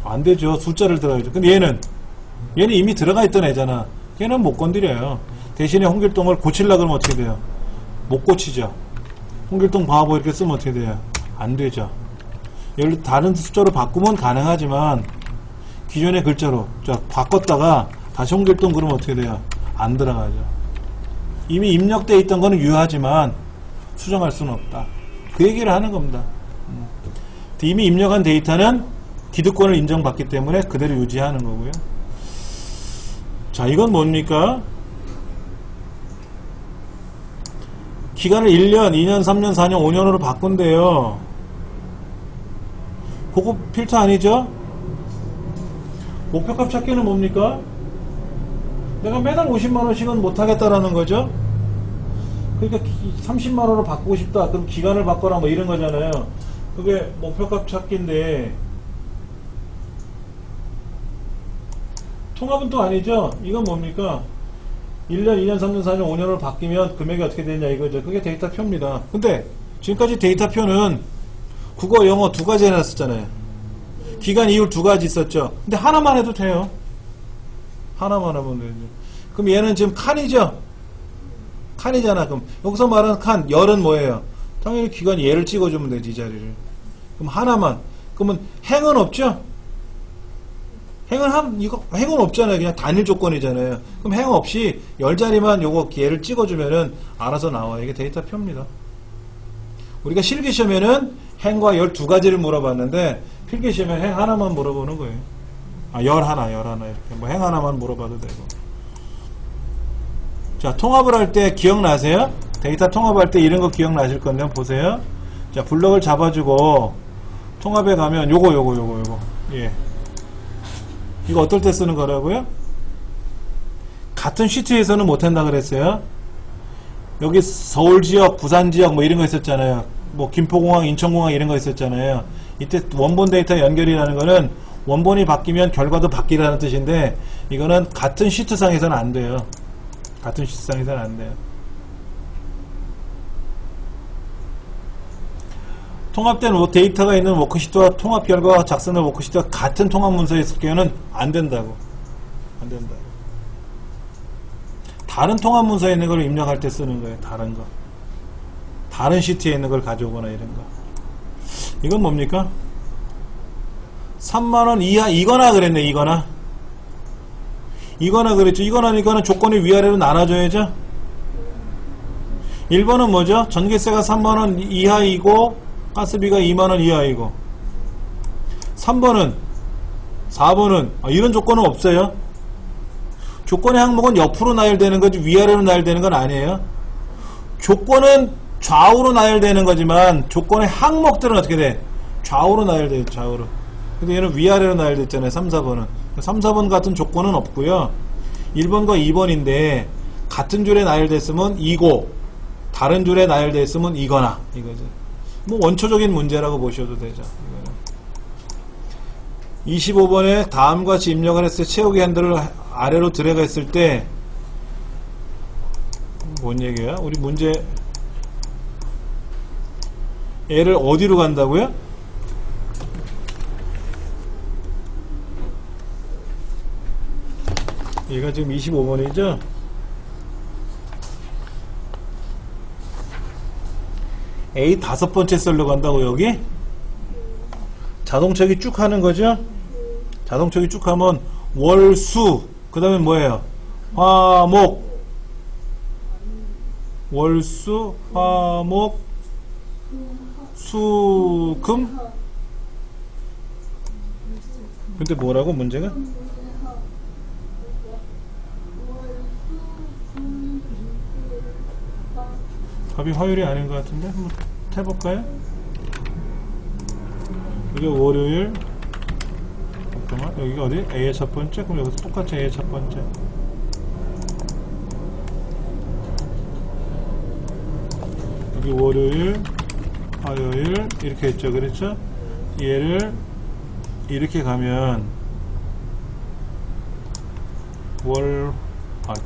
안 되죠. 숫자를 들어야죠. 근데 얘는 이미 들어가 있던 애잖아. 얘는 못 건드려요. 대신에 홍길동을 고치려고 그러면 어떻게 돼요? 못 고치죠. 홍길동 바보 이렇게 쓰면 어떻게 돼요? 안 되죠. 예를 다른 숫자로 바꾸면 가능하지만, 기존의 글자로 바꿨다가 다시 홍길동 그러면 어떻게 돼요? 안 들어가죠. 이미 입력되어 있던 거는 유효하지만 수정할 수는 없다. 그 얘기를 하는 겁니다. 이미 입력한 데이터는 기득권을 인정받기 때문에 그대로 유지하는 거고요. 자, 이건 뭡니까? 기간을 1년, 2년, 3년, 4년, 5년으로 바꾼대요. 그거 필터 아니죠? 목표값 찾기는 뭡니까? 내가 매달 50만원씩은 못하겠다라는 거죠? 그러니까 30만원으로 바꾸고 싶다. 그럼 기간을 바꿔라 뭐 이런 거잖아요. 그게 목표값 찾기인데 통합은 또 아니죠? 이건 뭡니까? 1년, 2년, 3년, 4년, 5년으로 바뀌면 금액이 어떻게 되냐 이거죠. 그게 데이터표입니다. 근데 지금까지 데이터표는 국어, 영어 두 가지 해놨었잖아요. 기간, 이율 두 가지 있었죠. 근데 하나만 해도 돼요. 하나만 하면 되죠. 그럼 얘는 지금 칸이죠? 칸이잖아. 그럼 여기서 말하는 칸, 열은 뭐예요? 당연히 기간 얘를 찍어주면 되지, 이 자리를. 그럼 하나만. 그러면 행은 없죠? 행은 없잖아요. 그냥 단일 조건이잖아요. 그럼 행 없이 열 자리만 요거 얘를 찍어주면은 알아서 나와요. 이게 데이터표입니다. 우리가 실기시험에는 행과 열 두 가지를 물어봤는데 필기시험에 행 하나만 물어보는 거예요. 아, 열 하나 이렇게. 뭐 행 하나만 물어봐도 되고. 자, 통합을 할 때 기억나세요? 데이터 통합할 때 이런 거 기억나실 건데 한번 보세요. 자, 블럭을 잡아주고 통합에 가면 요거. 예. 이거 어떨 때 쓰는 거라고요? 같은 시트에서는 못한다 그랬어요. 여기 서울 지역, 부산 지역 뭐 이런 거 있었잖아요. 뭐 김포공항, 인천공항 이런 거 있었잖아요. 이때 원본 데이터 연결이라는 거는 원본이 바뀌면 결과도 바뀌라는 뜻인데 이거는 같은 시트상에서는 안 돼요. 같은 시트상에서는 안 돼요. 통합된 데이터가 있는 워크시트와 통합 결과와 작성된 워크시트가 같은 통합 문서에 있을 경우는 안 된다고. 안 된다고. 다른 통합 문서에 있는 걸 입력할 때 쓰는 거예요. 다른 거. 다른 시트에 있는 걸 가져오거나 이런 거. 이건 뭡니까? 3만원 이하 이거나 그랬네. 이거나 그랬죠. 이거는 조건이 위아래로 나눠줘야죠. 1번은 뭐죠? 전기세가 3만원 이하이고 가스비가 2만원 이하이고 3번은 4번은 이런 조건은 없어요. 조건의 항목은 옆으로 나열되는 거지 위아래로 나열되는 건 아니에요. 조건은 좌우로 나열되는 거지만 조건의 항목들은 어떻게 돼? 좌우로 나열돼요. 좌우로. 근데 얘는 위아래로 나열됐잖아요. 3, 4번은. 3, 4번 같은 조건은 없고요. 1번과 2번인데 같은 줄에 나열됐으면 이고 다른 줄에 나열됐으면 이거나 이거죠. 뭐 원초적인 문제라고 보셔도 되죠. 25번에 다음과 같이 입력을 했을 때 채우기 핸들을 아래로 드래그 했을 때 뭔 얘기야? 우리 문제 얘를 어디로 간다고요? 얘가 지금 25번이죠? A 다섯 번째 셀로 간다고 여기? 자동차기 쭉 하는 거죠? 자동차기 쭉 하면 월수 그 다음에 뭐예요? 화목 월수 화목 수금 근데 뭐라고 문제가? 답이 화요일이 아닌 것 같은데 한번 해볼까요? 이게 월요일 잠깐만 여기가 어디? A의 첫 번째? 그럼 여기서 똑같이 A의 첫 번째 여기 월요일 화요일 이렇게 했죠. 그렇죠? 얘를 이렇게 가면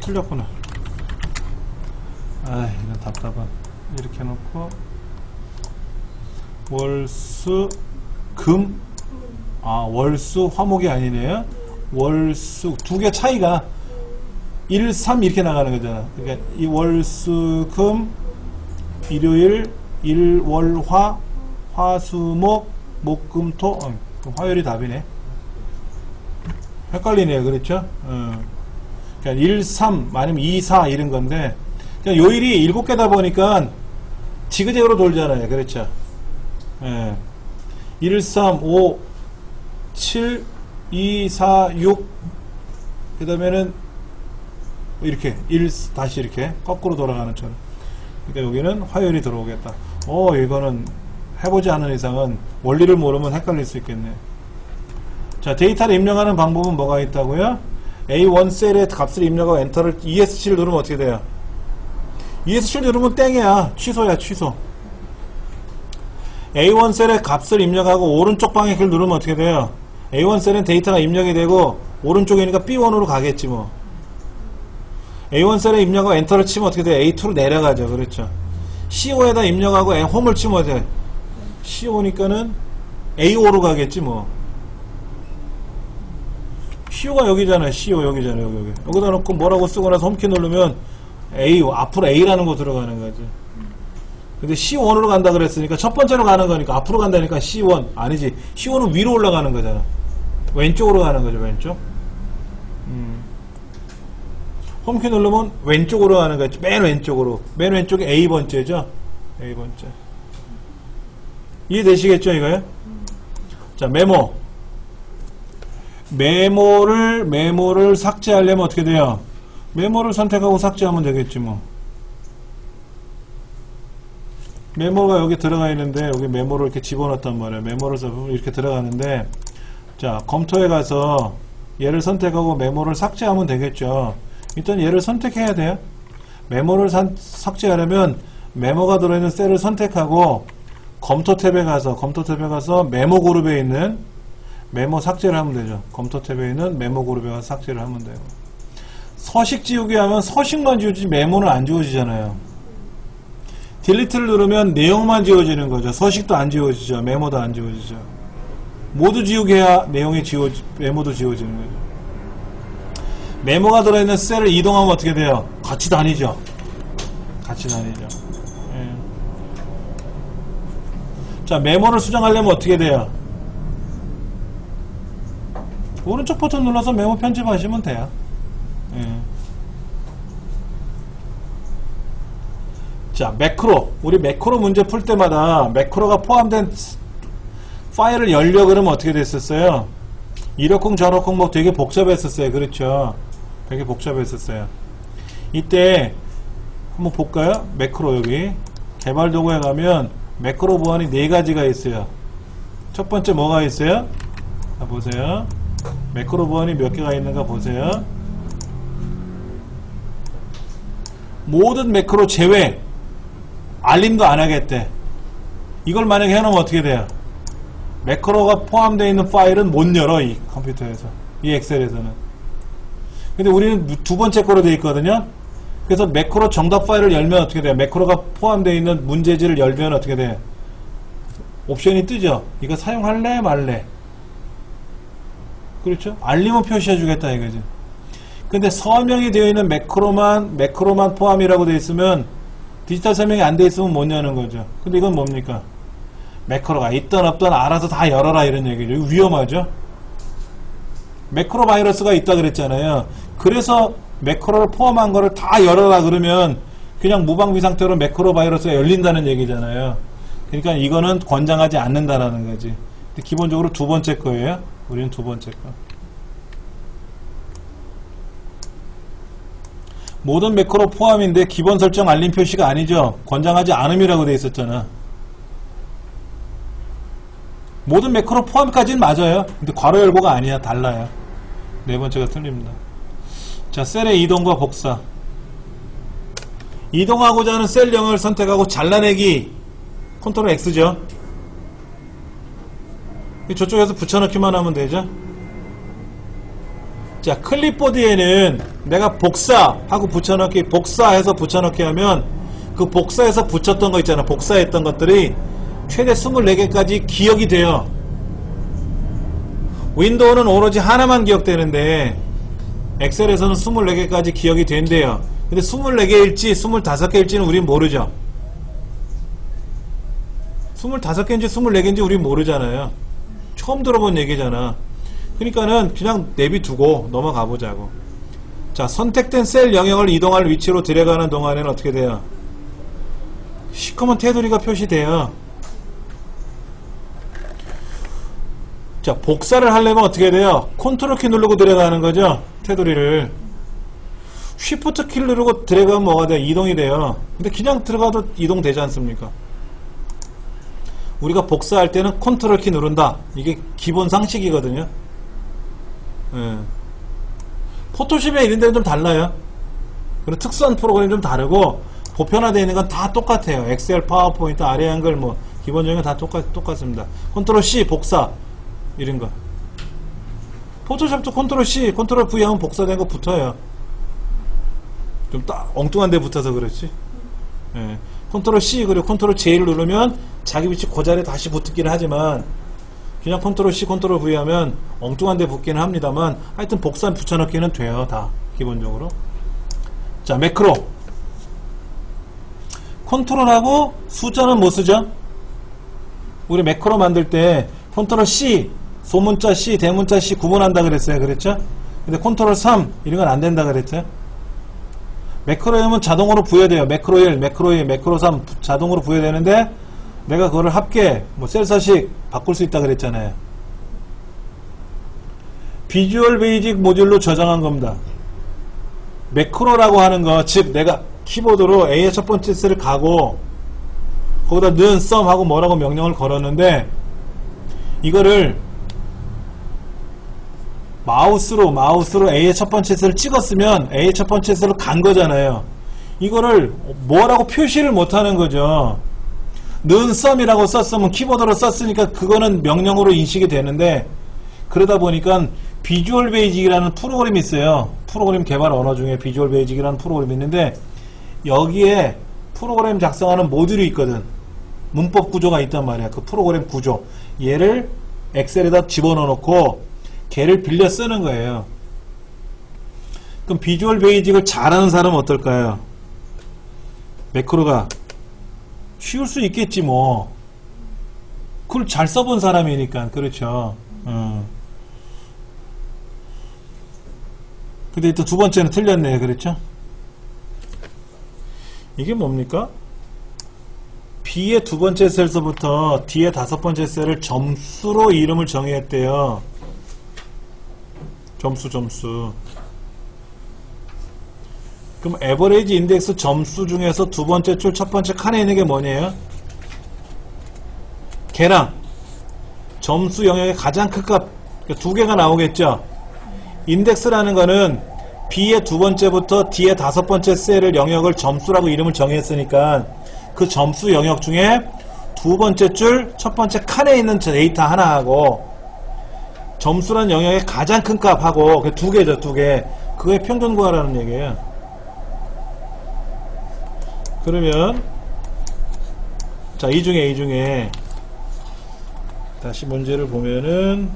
틀렸구나. 이건 답답한. 이렇게 해놓고 월수 금 월수 화목이 아니네요. 월수 두 개 차이가 1, 3 이렇게 나가는 거잖아. 그러니까 이 월수 금 일요일 일월화 화수목 목금토 화요일이 답이네. 헷갈리네요. 그렇죠? 그러니까 1, 3 아니면 2, 4 이런 건데 그냥 요일이 7개다 보니까 지그재그로 돌잖아요. 그렇죠? 예. 1, 3, 5, 7, 2, 4, 6. 그 다음에는 이렇게 다시 이렇게 거꾸로 돌아가는 처럼. 그러니까 여기는 화요일이 들어오겠다. 이거는 해보지 않은 이상은 원리를 모르면 헷갈릴 수 있겠네. 자, 데이터를 입력하는 방법은 뭐가 있다고요? A1 셀의 값을 입력하고 엔터를 ESC를 누르면 어떻게 돼요? ESC를 누르면 땡이야. 취소야, 취소. A1 셀의 값을 입력하고 오른쪽 방향키를 누르면 어떻게 돼요? A1 셀은 데이터가 입력이 되고 오른쪽이니까 B1으로 가겠지 뭐. A1 셀에 입력하고 엔터를 치면 어떻게 돼요? A2로 내려가죠. 그렇죠. C5에다 입력하고 홈을 치면 어떻게 돼요? C5니까는 A5로 가겠지 뭐. C5가 여기잖아요. C5 여기잖아요. 여기. 여기다 놓고 뭐라고 쓰고 나서 홈키 누르면 A, 앞으로 A라는 거 들어가는 거지. 근데 C1으로 간다 그랬으니까 첫 번째로 가는 거니까 앞으로 간다니까 C1 아니지. C1은 위로 올라가는 거잖아. 왼쪽으로 가는 거죠. 왼쪽. 홈키 누르면 왼쪽으로 가는 거지. 맨 왼쪽으로. 맨 왼쪽이 A번째죠. A번째. 이해되시겠죠 이거요? 자, 메모를 삭제하려면 어떻게 돼요? 메모를 선택하고 삭제하면 되겠지 뭐. 메모가 여기 들어가 있는데 여기 메모를 이렇게 집어넣었단 말이에요. 메모를 써보면 이렇게 들어가는데, 자, 검토에 가서 얘를 선택하고 메모를 삭제하면 되겠죠. 일단 얘를 선택해야 돼요. 메모를 삭제하려면 메모가 들어있는 셀을 선택하고 검토 탭에 가서 메모 그룹에 있는 메모 삭제를 하면 되죠. 검토 탭에 있는 메모 그룹에 가서 삭제를 하면 돼요. 서식 지우기 하면 서식만 지워지지 메모는 안 지워지잖아요. 딜리트를 누르면 내용만 지워지는 거죠. 서식도 안 지워지죠. 메모도 안 지워지죠. 모두 지우게 해야 메모도 지워지는 거죠. 메모가 들어있는 셀을 이동하면 어떻게 돼요? 같이 다니죠. 같이 다니죠. 예. 자, 메모를 수정하려면 어떻게 돼요? 오른쪽 버튼 눌러서 메모 편집하시면 돼요. 예. 자, 매크로. 우리 매크로 문제 풀 때마다 매크로가 포함된 파일을 열려 그러면 어떻게 됐었어요? 이러쿵 저러쿵 뭐 되게 복잡했었어요. 그렇죠? 되게 복잡했었어요. 이때 한번 볼까요? 매크로 여기 개발 도구에 가면 매크로 보안이 4가지가 있어요. 첫 번째 뭐가 있어요? 자, 보세요. 매크로 보안이 몇 개가 있는가 보세요. 모든 매크로 제외. 알림도 안 하겠대. 이걸 만약에 해놓으면 어떻게 돼요? 매크로가 포함되어 있는 파일은 못 열어. 이 컴퓨터에서, 이 엑셀에서는. 근데 우리는 두 번째 거로 되어 있거든요. 그래서 매크로 정답 파일을 열면 어떻게 돼요? 매크로가 포함되어 있는 문제지를 열면 어떻게 돼요? 옵션이 뜨죠. 이거 사용할래 말래. 그렇죠? 알림은 표시해 주겠다 이거지. 근데 서명이 되어 있는 매크로만 포함이라고 되어 있으면, 디지털 설명이 안 되어 있으면 못 여는 거죠. 근데 이건 뭡니까? 매크로가 있던 없던 알아서 다 열어라 이런 얘기죠. 위험하죠? 매크로 바이러스가 있다 그랬잖아요. 그래서 매크로를 포함한 거를 다 열어라 그러면 그냥 무방비 상태로 매크로 바이러스가 열린다는 얘기잖아요. 그러니까 이거는 권장하지 않는다라는 거지. 근데 기본적으로 두 번째 거예요. 우리는 두 번째 거. 모든 매크로 포함인데 기본 설정 알림 표시가 아니죠. 권장하지 않음이라고 되어 있었잖아. 모든 매크로 포함까지는 맞아요. 근데 괄호 열고가 아니야. 달라요. 네 번째가 틀립니다. 자, 셀의 이동과 복사. 이동하고자 하는 셀 영역을 선택하고 잘라내기. 컨트롤 X죠. 저쪽에서 붙여넣기만 하면 되죠. 자, 클립보드에는 내가 복사하고 붙여넣기, 복사해서 붙여넣기 하면 그 복사해서 붙였던 거 있잖아. 복사했던 것들이 최대 24개까지 기억이 돼요. 윈도우는 오로지 하나만 기억되는데 엑셀에서는 24개까지 기억이 된대요. 근데 24개일지 25개일지는 우린 모르죠. 25개인지 24개인지 우린 모르잖아요. 처음 들어본 얘기잖아. 그러니까는 그냥 내비두고 넘어가 보자고. 자, 선택된 셀 영역을 이동할 위치로 들어가는 동안에는 어떻게 돼요? 시커먼 테두리가 표시돼요. 자, 복사를 하려면 어떻게 돼요? 컨트롤 키 누르고 들어가는 거죠? 테두리를. 쉬프트 키를 누르고 들어가면 뭐가 돼요? 이동이 돼요. 근데 그냥 들어가도 이동되지 않습니까? 우리가 복사할 때는 컨트롤 키 누른다. 이게 기본 상식이거든요. 예. 포토샵이나 이런 데는 좀 달라요. 그리고 특수한 프로그램이 좀 다르고, 보편화되어 있는 건 다 똑같아요. 엑셀, 파워포인트, 아래 한글, 뭐, 기본적인 건 다 똑같습니다. 컨트롤 C, 복사. 이런 거. 포토샵도 컨트롤 C, 컨트롤 V 하면 복사된 거 붙어요. 좀 엉뚱한 데 붙어서 그렇지. 예. 컨트롤 C, 그리고 컨트롤 J를 누르면 자기 위치 그 자리에 다시 붙기는 하지만, 그냥 컨트롤 C, 컨트롤 V 하면 엉뚱한 데 붙기는 합니다만, 하여튼 복사 붙여넣기는 돼요. 다. 기본적으로. 자, 매크로. 컨트롤하고 숫자는 뭐 쓰죠? 우리 매크로 만들 때 컨트롤 C, 소문자 C, 대문자 C 구분한다 그랬어요. 그랬죠? 근데 컨트롤 3 이런 건 안 된다 그랬죠? 매크로하면 자동으로 부여돼요. 매크로 1, 매크로 2, 매크로 3 자동으로 부여되는데 내가 그거를 합계, 뭐 셀서식 바꿀 수 있다 그랬잖아요. 비주얼 베이직 모듈로 저장한 겁니다. 매크로라고 하는 거, 즉 내가 키보드로 A의 첫 번째 셀을 가고 거기다 는, 썸 하고 뭐라고 명령을 걸었는데 이거를 마우스로 A의 첫 번째 셀을 찍었으면 A의 첫 번째 셀로 간 거잖아요. 이거를 뭐라고 표시를 못하는 거죠. 는, 썸이라고 썼으면 키보드로 썼으니까 그거는 명령으로 인식이 되는데, 그러다 보니까 비주얼 베이직이라는 프로그램이 있어요. 프로그램 개발 언어 중에 비주얼 베이직이라는 프로그램이 있는데 여기에 프로그램 작성하는 모듈이 있거든. 문법 구조가 있단 말이야. 그 프로그램 구조. 얘를 엑셀에다 집어넣어 놓고 걔를 빌려 쓰는 거예요. 그럼 비주얼 베이직을 잘하는 사람은 어떨까요? 매크로가 쉬울 수 있겠지 뭐. 그걸 잘 써본 사람이니까. 그렇죠. 근데 또 두 번째는 틀렸네요. 그렇죠? 이게 뭡니까? B의 두 번째 셀서부터 D의 다섯 번째 셀을 점수로 이름을 정의했대요. 점수. 그럼 에버리지 인덱스 점수 중에서 두 번째 줄 첫 번째 칸에 있는 게 뭐냐요? 걔랑 점수 영역의 가장 큰 값, 두 개가 나오겠죠? 인덱스라는 거는 B의 두 번째부터 D의 다섯 번째 셀을 영역을 점수라고 이름을 정했으니까 그 점수 영역 중에 두 번째 줄 첫 번째 칸에 있는 데이터 하나하고 점수란 영역의 가장 큰 값하고 그 두 개죠. 두 개. 그거의 평균 구하라는 얘기예요. 그러면 자, 이 중에 다시 문제를 보면은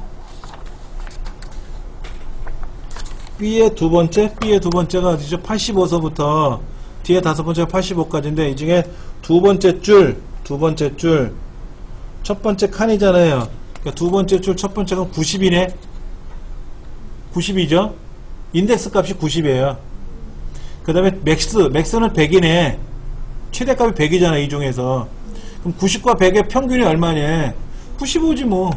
B의 두 번째가 어디죠? 85서부터 D의 다섯 번째가 85까지인데 이 중에 두 번째 줄 첫 번째 칸이잖아요. 그러니까 두 번째 줄 첫 번째가 90이네. 90이죠? 인덱스 값이 90이에요. 그 다음에 맥스는 100이네. 최대값이 100이잖아, 이 중에서. 그럼 90과 100의 평균이 얼마냐? 95지 뭐.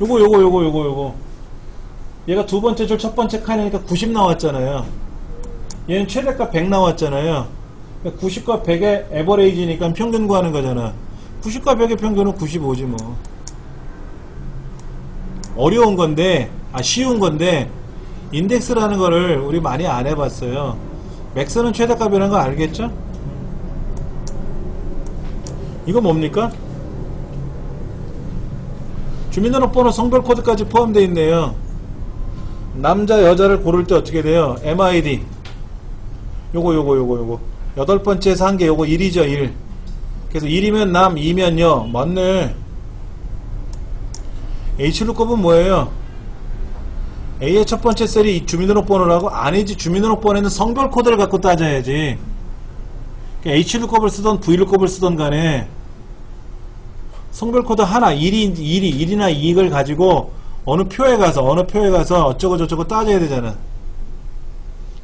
요거. 얘가 두 번째 줄 첫 번째 칸이니까 90 나왔잖아요. 얘는 최대값 100 나왔잖아요. 90과 100의 에버레이지니까 평균 구하는 거잖아. 90과 100의 평균은 95지 뭐. 어려운 건데, 쉬운 건데, 인덱스라는 거를 우리 많이 안 해봤어요. 맥스는 최대값이라는 거 알겠죠? 이거 뭡니까? 주민등록번호 성별 코드까지 포함되어 있네요. 남자 여자를 고를 때 어떻게 돼요? MID 요거 여덟 번째에서 한 개 요거 1이죠 1. 그래서 1이면 남 2면 여. 맞네. H룩급은 뭐예요? A의 첫 번째 셀이 주민등록번호라고? 아니지. 주민등록번호에는 성별 코드를 갖고 따져야지. H룩급을 쓰던 V룩급을 쓰던 간에 성별 코드 하나 1이나 2를 가지고 어느 표에 가서 어쩌고 저쩌고 따져야 되잖아.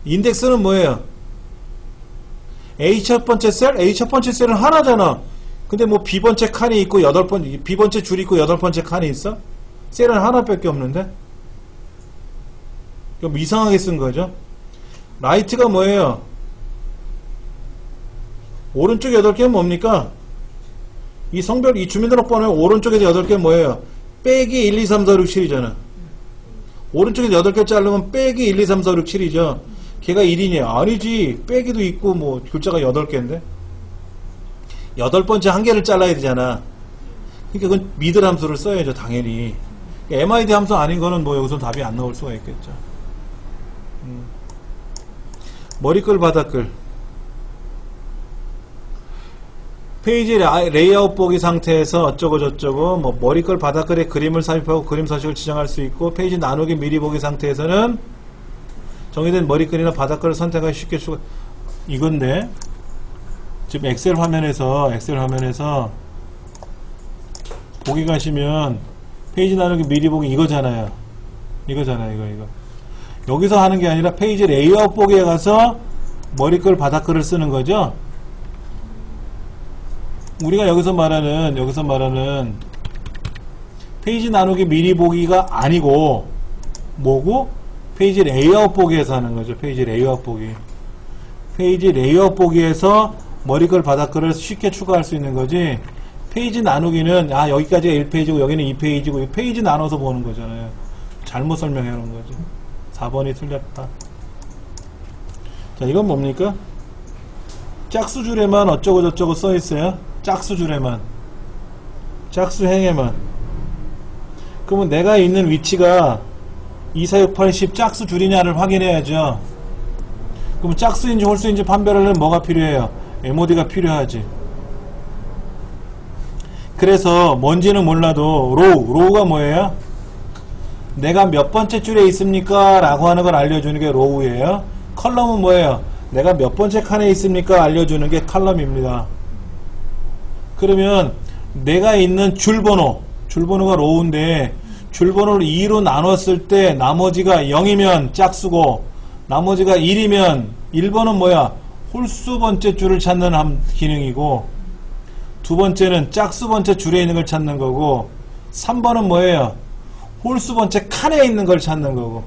인덱스는 뭐예요? A 첫 번째 셀은 하나잖아. 근데 뭐 B번째 칸이 있고 B번째 줄이 있고 8번째 칸이 있어? 셀은 하나밖에 없는데? 그럼 이상하게 쓴 거죠. 라이트가 뭐예요? 오른쪽 8개는 뭡니까? 이 주민등록번호의 오른쪽에 8개는 뭐예요? 빼기 1, 2, 3, 4, 6, 7이잖아. 오른쪽에 8개 자르면 빼기 1, 2, 3, 4, 6, 7이죠. 걔가 1이냐? 아니지. 빼기도 있고 뭐 글자가 8개인데 8번째 한 개를 잘라야 되잖아. 그러니까 그건 미들 함수를 써야죠. 당연히. MID 함수 아닌 거는 뭐 여기서 답이 안 나올 수가 있겠죠. 머리글 바닥글 페이지 레이아웃 보기 상태에서 어쩌고 저쩌고 뭐 머리글 바닥글에 그림을 삽입하고 그림 서식을 지정할 수 있고 페이지 나누기 미리 보기 상태에서는 정의된 머리글이나 바닥글을 선택하기 쉽게 이건데 지금 엑셀 화면에서 보기 가시면 페이지 나누기 미리 보기 이거잖아요. 이거 여기서 하는 게 아니라 페이지 레이아웃 보기에 가서 머리글 바닥글을 쓰는 거죠. 우리가 여기서 말하는 페이지 나누기 미리 보기가 아니고 뭐고? 페이지 레이아웃 보기에서 하는 거죠. 페이지 레이아웃 보기에서 머리글 바닥글을 쉽게 추가할 수 있는 거지. 페이지 나누기는 여기까지가 1페이지고 여기는 2페이지고 페이지 나눠서 보는 거잖아요. 잘못 설명해 놓은 거죠. 4번이 틀렸다. 자, 이건 뭡니까? 짝수줄에만 어쩌고 저쩌고 써 있어요. 짝수줄에만, 짝수행에만. 그러면 내가 있는 위치가 2, 4, 6, 8, 10 짝수줄이냐를 확인해야죠. 그럼 짝수인지 홀수인지 판별하려면 뭐가 필요해요? MOD가 필요하지. 그래서 뭔지는 몰라도 로우가 뭐예요? 내가 몇 번째 줄에 있습니까? 라고 하는 걸 알려주는 게 로우예요. 컬럼은 뭐예요? 내가 몇 번째 칸에 있습니까? 알려주는 게 컬럼입니다. 그러면 내가 있는 줄번호가 로우인데 줄번호를 2로 나눴을 때 나머지가 0이면 짝수고 나머지가 1이면 1번은 뭐야? 홀수 번째 줄을 찾는 기능이고 두 번째는 짝수 번째 줄에 있는 걸 찾는 거고 3번은 뭐예요? 홀수 번째 칸에 있는 걸 찾는 거고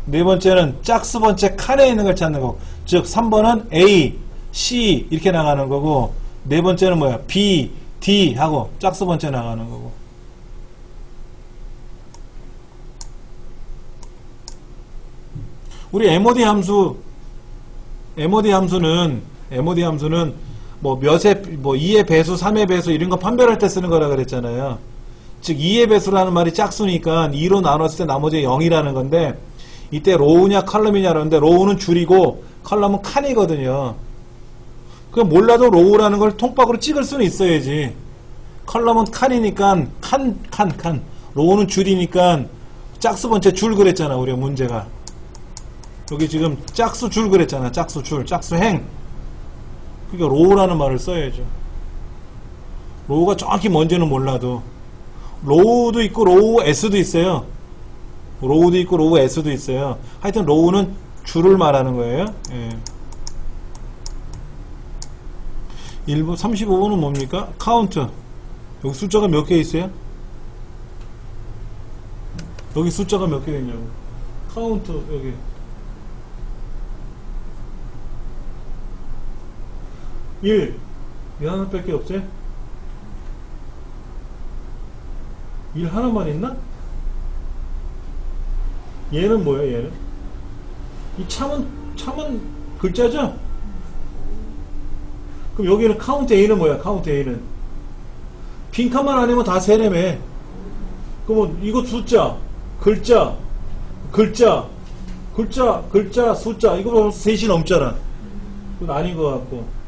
네 번째는 짝수 번째 칸에 있는 걸 찾는 거고 즉 3번은 A, C 이렇게 나가는 거고 네 번째는 뭐야? B, D 하고 짝수 번째 나가는 거고 우리 MOD 함수는 뭐 몇의 뭐 2의 배수, 3의 배수 이런 거 판별할 때 쓰는 거라 그랬잖아요. 즉 2의 배수라는 말이 짝수니까 2로 나눴을 때 나머지 0이라는 건데 이때 로우냐 컬럼이냐 그러는데 로우는 줄이고 컬럼은 칸이거든요. 그럼 몰라도 로우라는 걸 통박으로 찍을 수는 있어야지. 컬럼은 칸이니까 칸 로우는 줄이니까 짝수 번째 줄 그랬잖아. 우리가 문제가 여기 지금 짝수 줄 그랬잖아. 짝수 줄, 짝수 행. 그러니까 로우라는 말을 써야죠. 로우가 정확히 뭔지는 몰라도 로우도 있고 로우 S도 있어요. 로우도 있고 로우 S도 있어요. 하여튼 로우는 줄을 말하는 거예요. 예. 1번 35번은 뭡니까? 카운트. 여기 숫자가 몇 개 있어요? 여기 숫자가 몇 개 있냐고. 카운트 여기. 이 하나밖에 없지? 1 하나만 있나? 얘는 뭐예요? 얘는? 이 참은 글자죠? 그럼 여기는 카운트 A는 뭐야? 카운트 A는 빈칸만 아니면 다 세례매. 그러면 이거 숫자, 글자, 숫자 이거 보면 3이 넘잖아. 그건 아닌 것 같고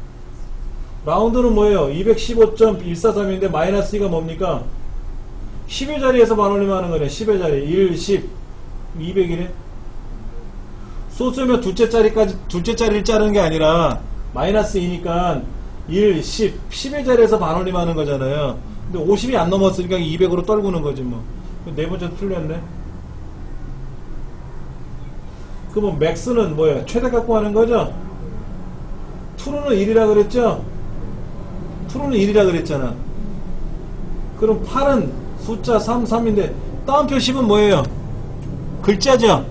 라운드는 뭐예요? 215.143인데 마이너스 2가 뭡니까? 10의 자리에서 반올림 하는 거네. 10의 자리 1, 10 200이네. 소수면 둘째 자리를 자르는 게 아니라 마이너스 2니까 1, 10 10의 자리에서 반올림 하는 거잖아요. 근데 50이 안 넘었으니까 200으로 떨구는 거지 뭐. 네 번째도 틀렸네. 그러면 맥스는 뭐야? 최대 갖고 하는 거죠? true는 1이라 그랬죠? true는 1이라 그랬잖아. 그럼 8은 숫자 3인데 따옴표 10은 뭐예요? 글자죠?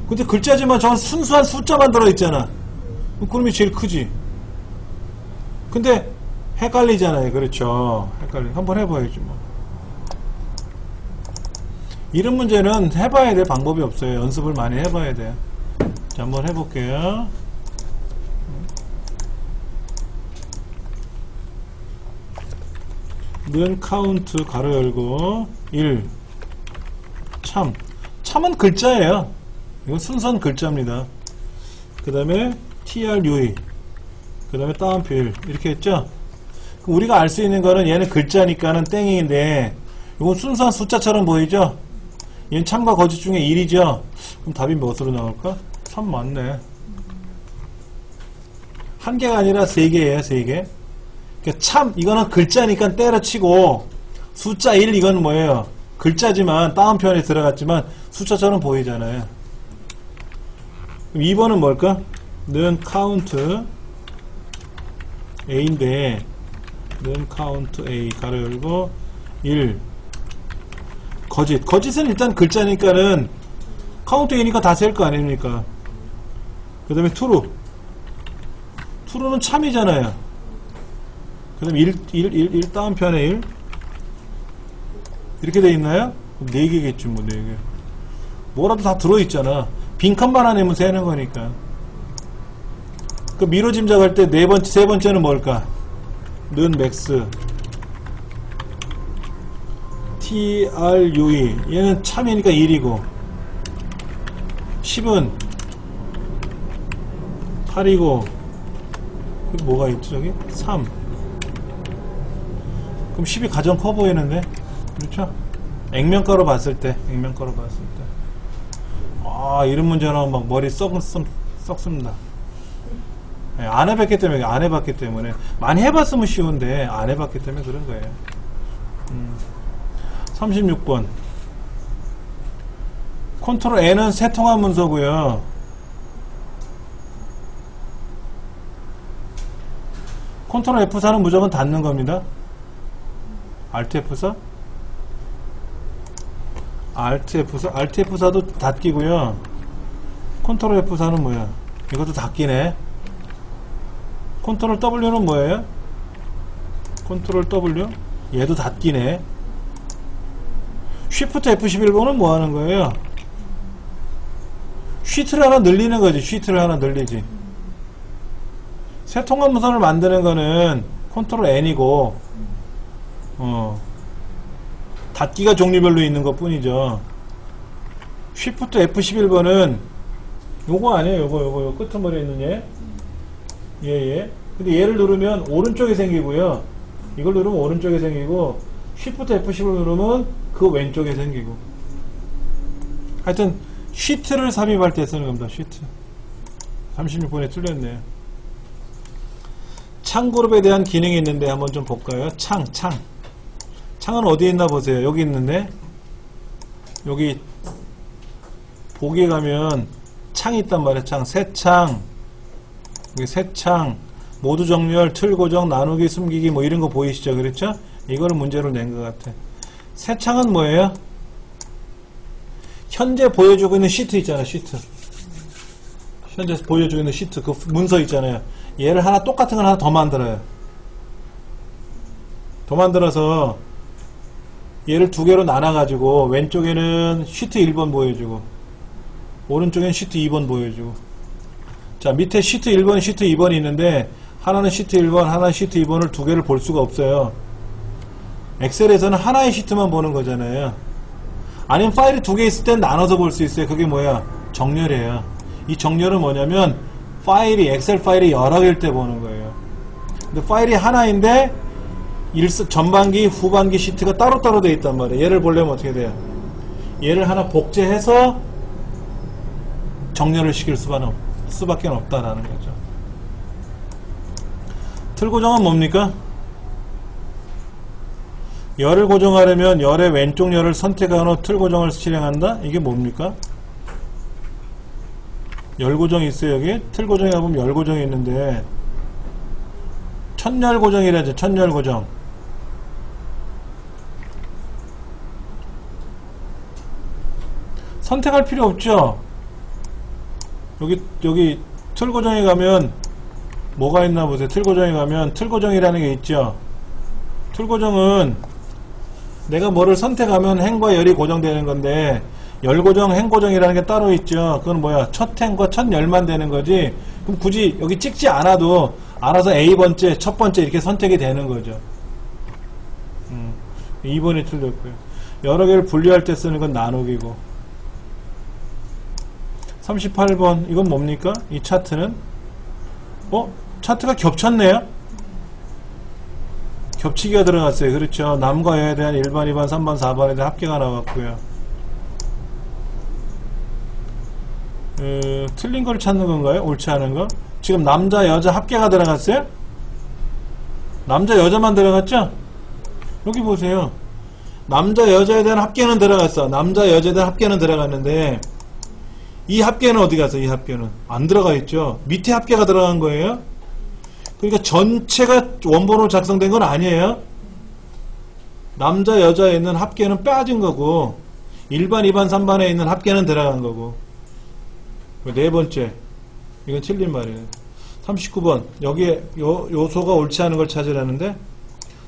근데 글자지만 저건 순수한 숫자만 들어있잖아. 그럼이 제일 크지. 근데 헷갈리잖아요. 그렇죠. 한번 해봐야지 뭐. 이런 문제는 해봐야 돼. 방법이 없어요. 연습을 많이 해봐야 돼. 자, 한번 해볼게요. 는 카운트 가로 열고 1 참은 글자예요. 이건 순선 글자입니다. 그 다음에 true 그 다음에 따옴표 1 이렇게 했죠. 그럼 우리가 알 수 있는 거는 얘는 글자니까는 땡인데 이건 순수한 숫자처럼 보이죠. 얘는 참과 거짓 중에 1이죠. 그럼 답이 무엇으로 나올까? 3 맞네. 한 개가 아니라 3개예요. 3개. 그러니까 참 이거는 글자니까 때려치고 숫자 1 이건 뭐예요? 글자지만 따옴표 안에 들어갔지만 숫자처럼 보이잖아요. 그럼 2번은 뭘까? 는 카운트 a인데 는 카운트 a 가로 열고 1 거짓은 일단 글자니까는 카운트 a니까 다 셀 거 아닙니까? 그 다음에 true는 참이잖아요. 그 다음에 1 다운편에 1 이렇게 돼 있나요? 4개겠지 뭐 4개. 뭐라도 다 들어있잖아. 빈칸만 안 내면 세는 거니까. 그 미로 짐작할 때 세 번째는 뭘까? 는 맥스 true 얘는 참이니까 1이고 10은 8이고 뭐가 있죠 저기? 3 그럼 10이 가장 커 보이는데 그렇죠? 액면가로 봤을 때 아 이런 문제 나오면 막 머리 썩습니다. 네, 안 해봤기 때문에 많이 해봤으면 쉬운데 안 해봤기 때문에 그런 거예요. 36번 컨트롤 N은 새 통합 문서고요. 컨트롤 F4는 무조건 닫는 겁니다. Alt F4? Alt F4도 닫기고요. 컨트롤 F4는 뭐야? 이것도 닫기네. 컨트롤 W는 뭐예요? 컨트롤 W? 얘도 닫기네. Shift F11번은 뭐 하는 거예요? 쉬트를 하나 늘리는 거지. 쉬트를 하나 늘리지. 새 통합 문서를 만드는 거는 컨트롤 N이고, 닫기가 종류별로 있는 것 뿐이죠. Shift F11번은 요거 아니에요. 요거 끄트머리에 있는 얘. 얘. 근데 얘를 누르면 오른쪽에 생기고요. 이걸 누르면 오른쪽에 생기고, Shift F11을 누르면 그 왼쪽에 생기고. 하여튼 쉬트를 삽입할 때 쓰는 겁니다. 쉬트. 36번에 틀렸네요. 창 그룹에 대한 기능이 있는데 한번 좀 볼까요? 창은 어디에 있나 보세요. 여기 있는데 여기 보기에 가면 창이 있단 말이에요. 새창 여기 새창 모두 정렬, 틀 고정, 나누기, 숨기기 뭐 이런 거 보이시죠? 그렇죠? 이거를 문제로 낸 것 같아. 새창은 뭐예요? 현재 보여주고 있는 시트 있잖아요. 시트. 현재 보여주고 있는 시트 그 문서 있잖아요. 얘를 하나 똑같은 걸 하나 더 만들어요. 더 만들어서 얘를 두 개로 나눠 가지고 왼쪽에는 시트 1번 보여주고 오른쪽에는 시트 2번 보여주고. 자, 밑에 시트 1번, 시트 2번이 있는데 하나는 시트 1번, 하나는 시트 2번을 두 개를 볼 수가 없어요. 엑셀에서는 하나의 시트만 보는 거잖아요. 아니면 파일이 두 개 있을 땐 나눠서 볼 수 있어요. 그게 뭐야? 정렬이에요. 이 정렬은 뭐냐면 엑셀 파일이 여러 개일 때 보는 거예요. 근데 파일이 하나인데 전반기, 후반기 시트가 따로따로 되어 있단 말이에요. 얘를 보려면 어떻게 돼요? 얘를 하나 복제해서 정렬을 시킬 수밖에 없다라는 거죠. 틀 고정은 뭡니까? 열을 고정하려면 열의 왼쪽 열을 선택한 후 틀 고정을 실행한다? 이게 뭡니까? 열 고정이 있어요 여기? 틀 고정에 가보면 열 고정이 있는데 천열 고정이라죠. 천열 고정. 선택할 필요 없죠. 여기 틀 고정에 가면 뭐가 있나 보세요. 틀 고정에 가면 틀 고정이라는 게 있죠. 틀 고정은 내가 뭐를 선택하면 행과 열이 고정되는 건데 열 고정, 행 고정이라는 게 따로 있죠. 그건 뭐야? 첫 행과 첫 열만 되는 거지. 그럼 굳이 여기 찍지 않아도 알아서 A번째, 첫 번째 이렇게 선택이 되는 거죠. 2번이 틀렸고요. 여러 개를 분리할 때 쓰는 건 나누기고. 38번 이건 뭡니까? 이 차트는 차트가 겹쳤네요. 겹치기가 들어갔어요. 그렇죠. 남과 여에 대한 1번, 2번, 3번, 4번에 대한 합계가 나왔고요. 틀린 걸 찾는 건가요? 옳지 않은 거? 지금 남자, 여자 합계가 들어갔어요? 남자, 여자만 들어갔죠? 여기 보세요. 남자, 여자에 대한 합계는 들어갔어. 남자, 여자에 대한 합계는 들어갔는데 이 합계는 어디 갔어? 이 합계는 안 들어가 있죠. 밑에 합계가 들어간 거예요. 그러니까 전체가 원본으로 작성된 건 아니에요. 남자 여자에 있는 합계는 빠진 거고 1번 2번 3번에 있는 합계는 들어간 거고. 네 번째 이건 틀린 말이에요. 39번 여기에 요소가 옳지 않은 걸 찾으라는데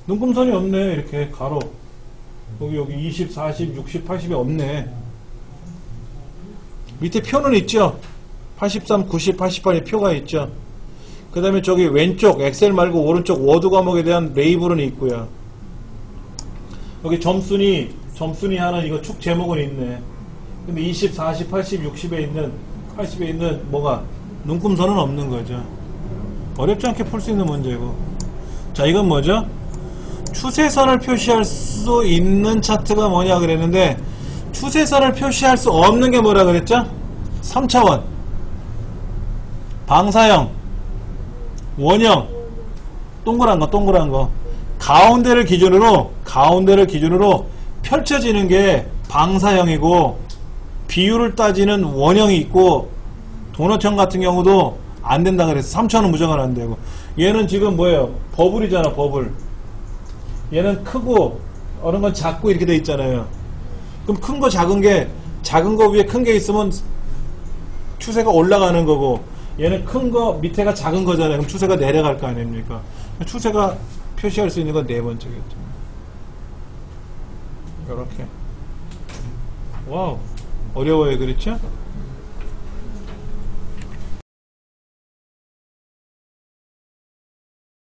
눈금선이 없네. 이렇게 가로 여기 20, 40, 60, 80이 없네. 밑에 표는 있죠. 83, 90, 88의 표가 있죠. 그 다음에 저기 왼쪽 엑셀 말고 오른쪽 워드 과목에 대한 레이블은 있고요. 여기 점순위 하는 이거 축 제목은 있네. 근데 20, 40, 80, 80에 있는 뭐가 눈금선은 없는 거죠. 어렵지 않게 풀 수 있는 문제고. 자, 이건 뭐죠? 추세선을 표시할 수 있는 차트가 뭐냐 그랬는데 추세선을 표시할 수 없는 게 뭐라 그랬죠? 3차원, 방사형, 원형, 동그란 거, 가운데를 기준으로 펼쳐지는 게 방사형이고 비율을 따지는 원형이 있고 도넛형 같은 경우도 안 된다 그랬어. 3차원은 무조건 안 되고. 얘는 지금 뭐예요? 버블이잖아, 버블. 얘는 크고 어느 건 작고 이렇게 돼 있잖아요. 그럼 큰 거 작은 거 위에 큰 게 있으면 추세가 올라가는 거고 얘는 큰 거 밑에가 작은 거잖아요. 그럼 추세가 내려갈 거 아닙니까? 추세가 표시할 수 있는 건 네 번째겠죠. 요렇게. 와우. 어려워요. 그렇죠?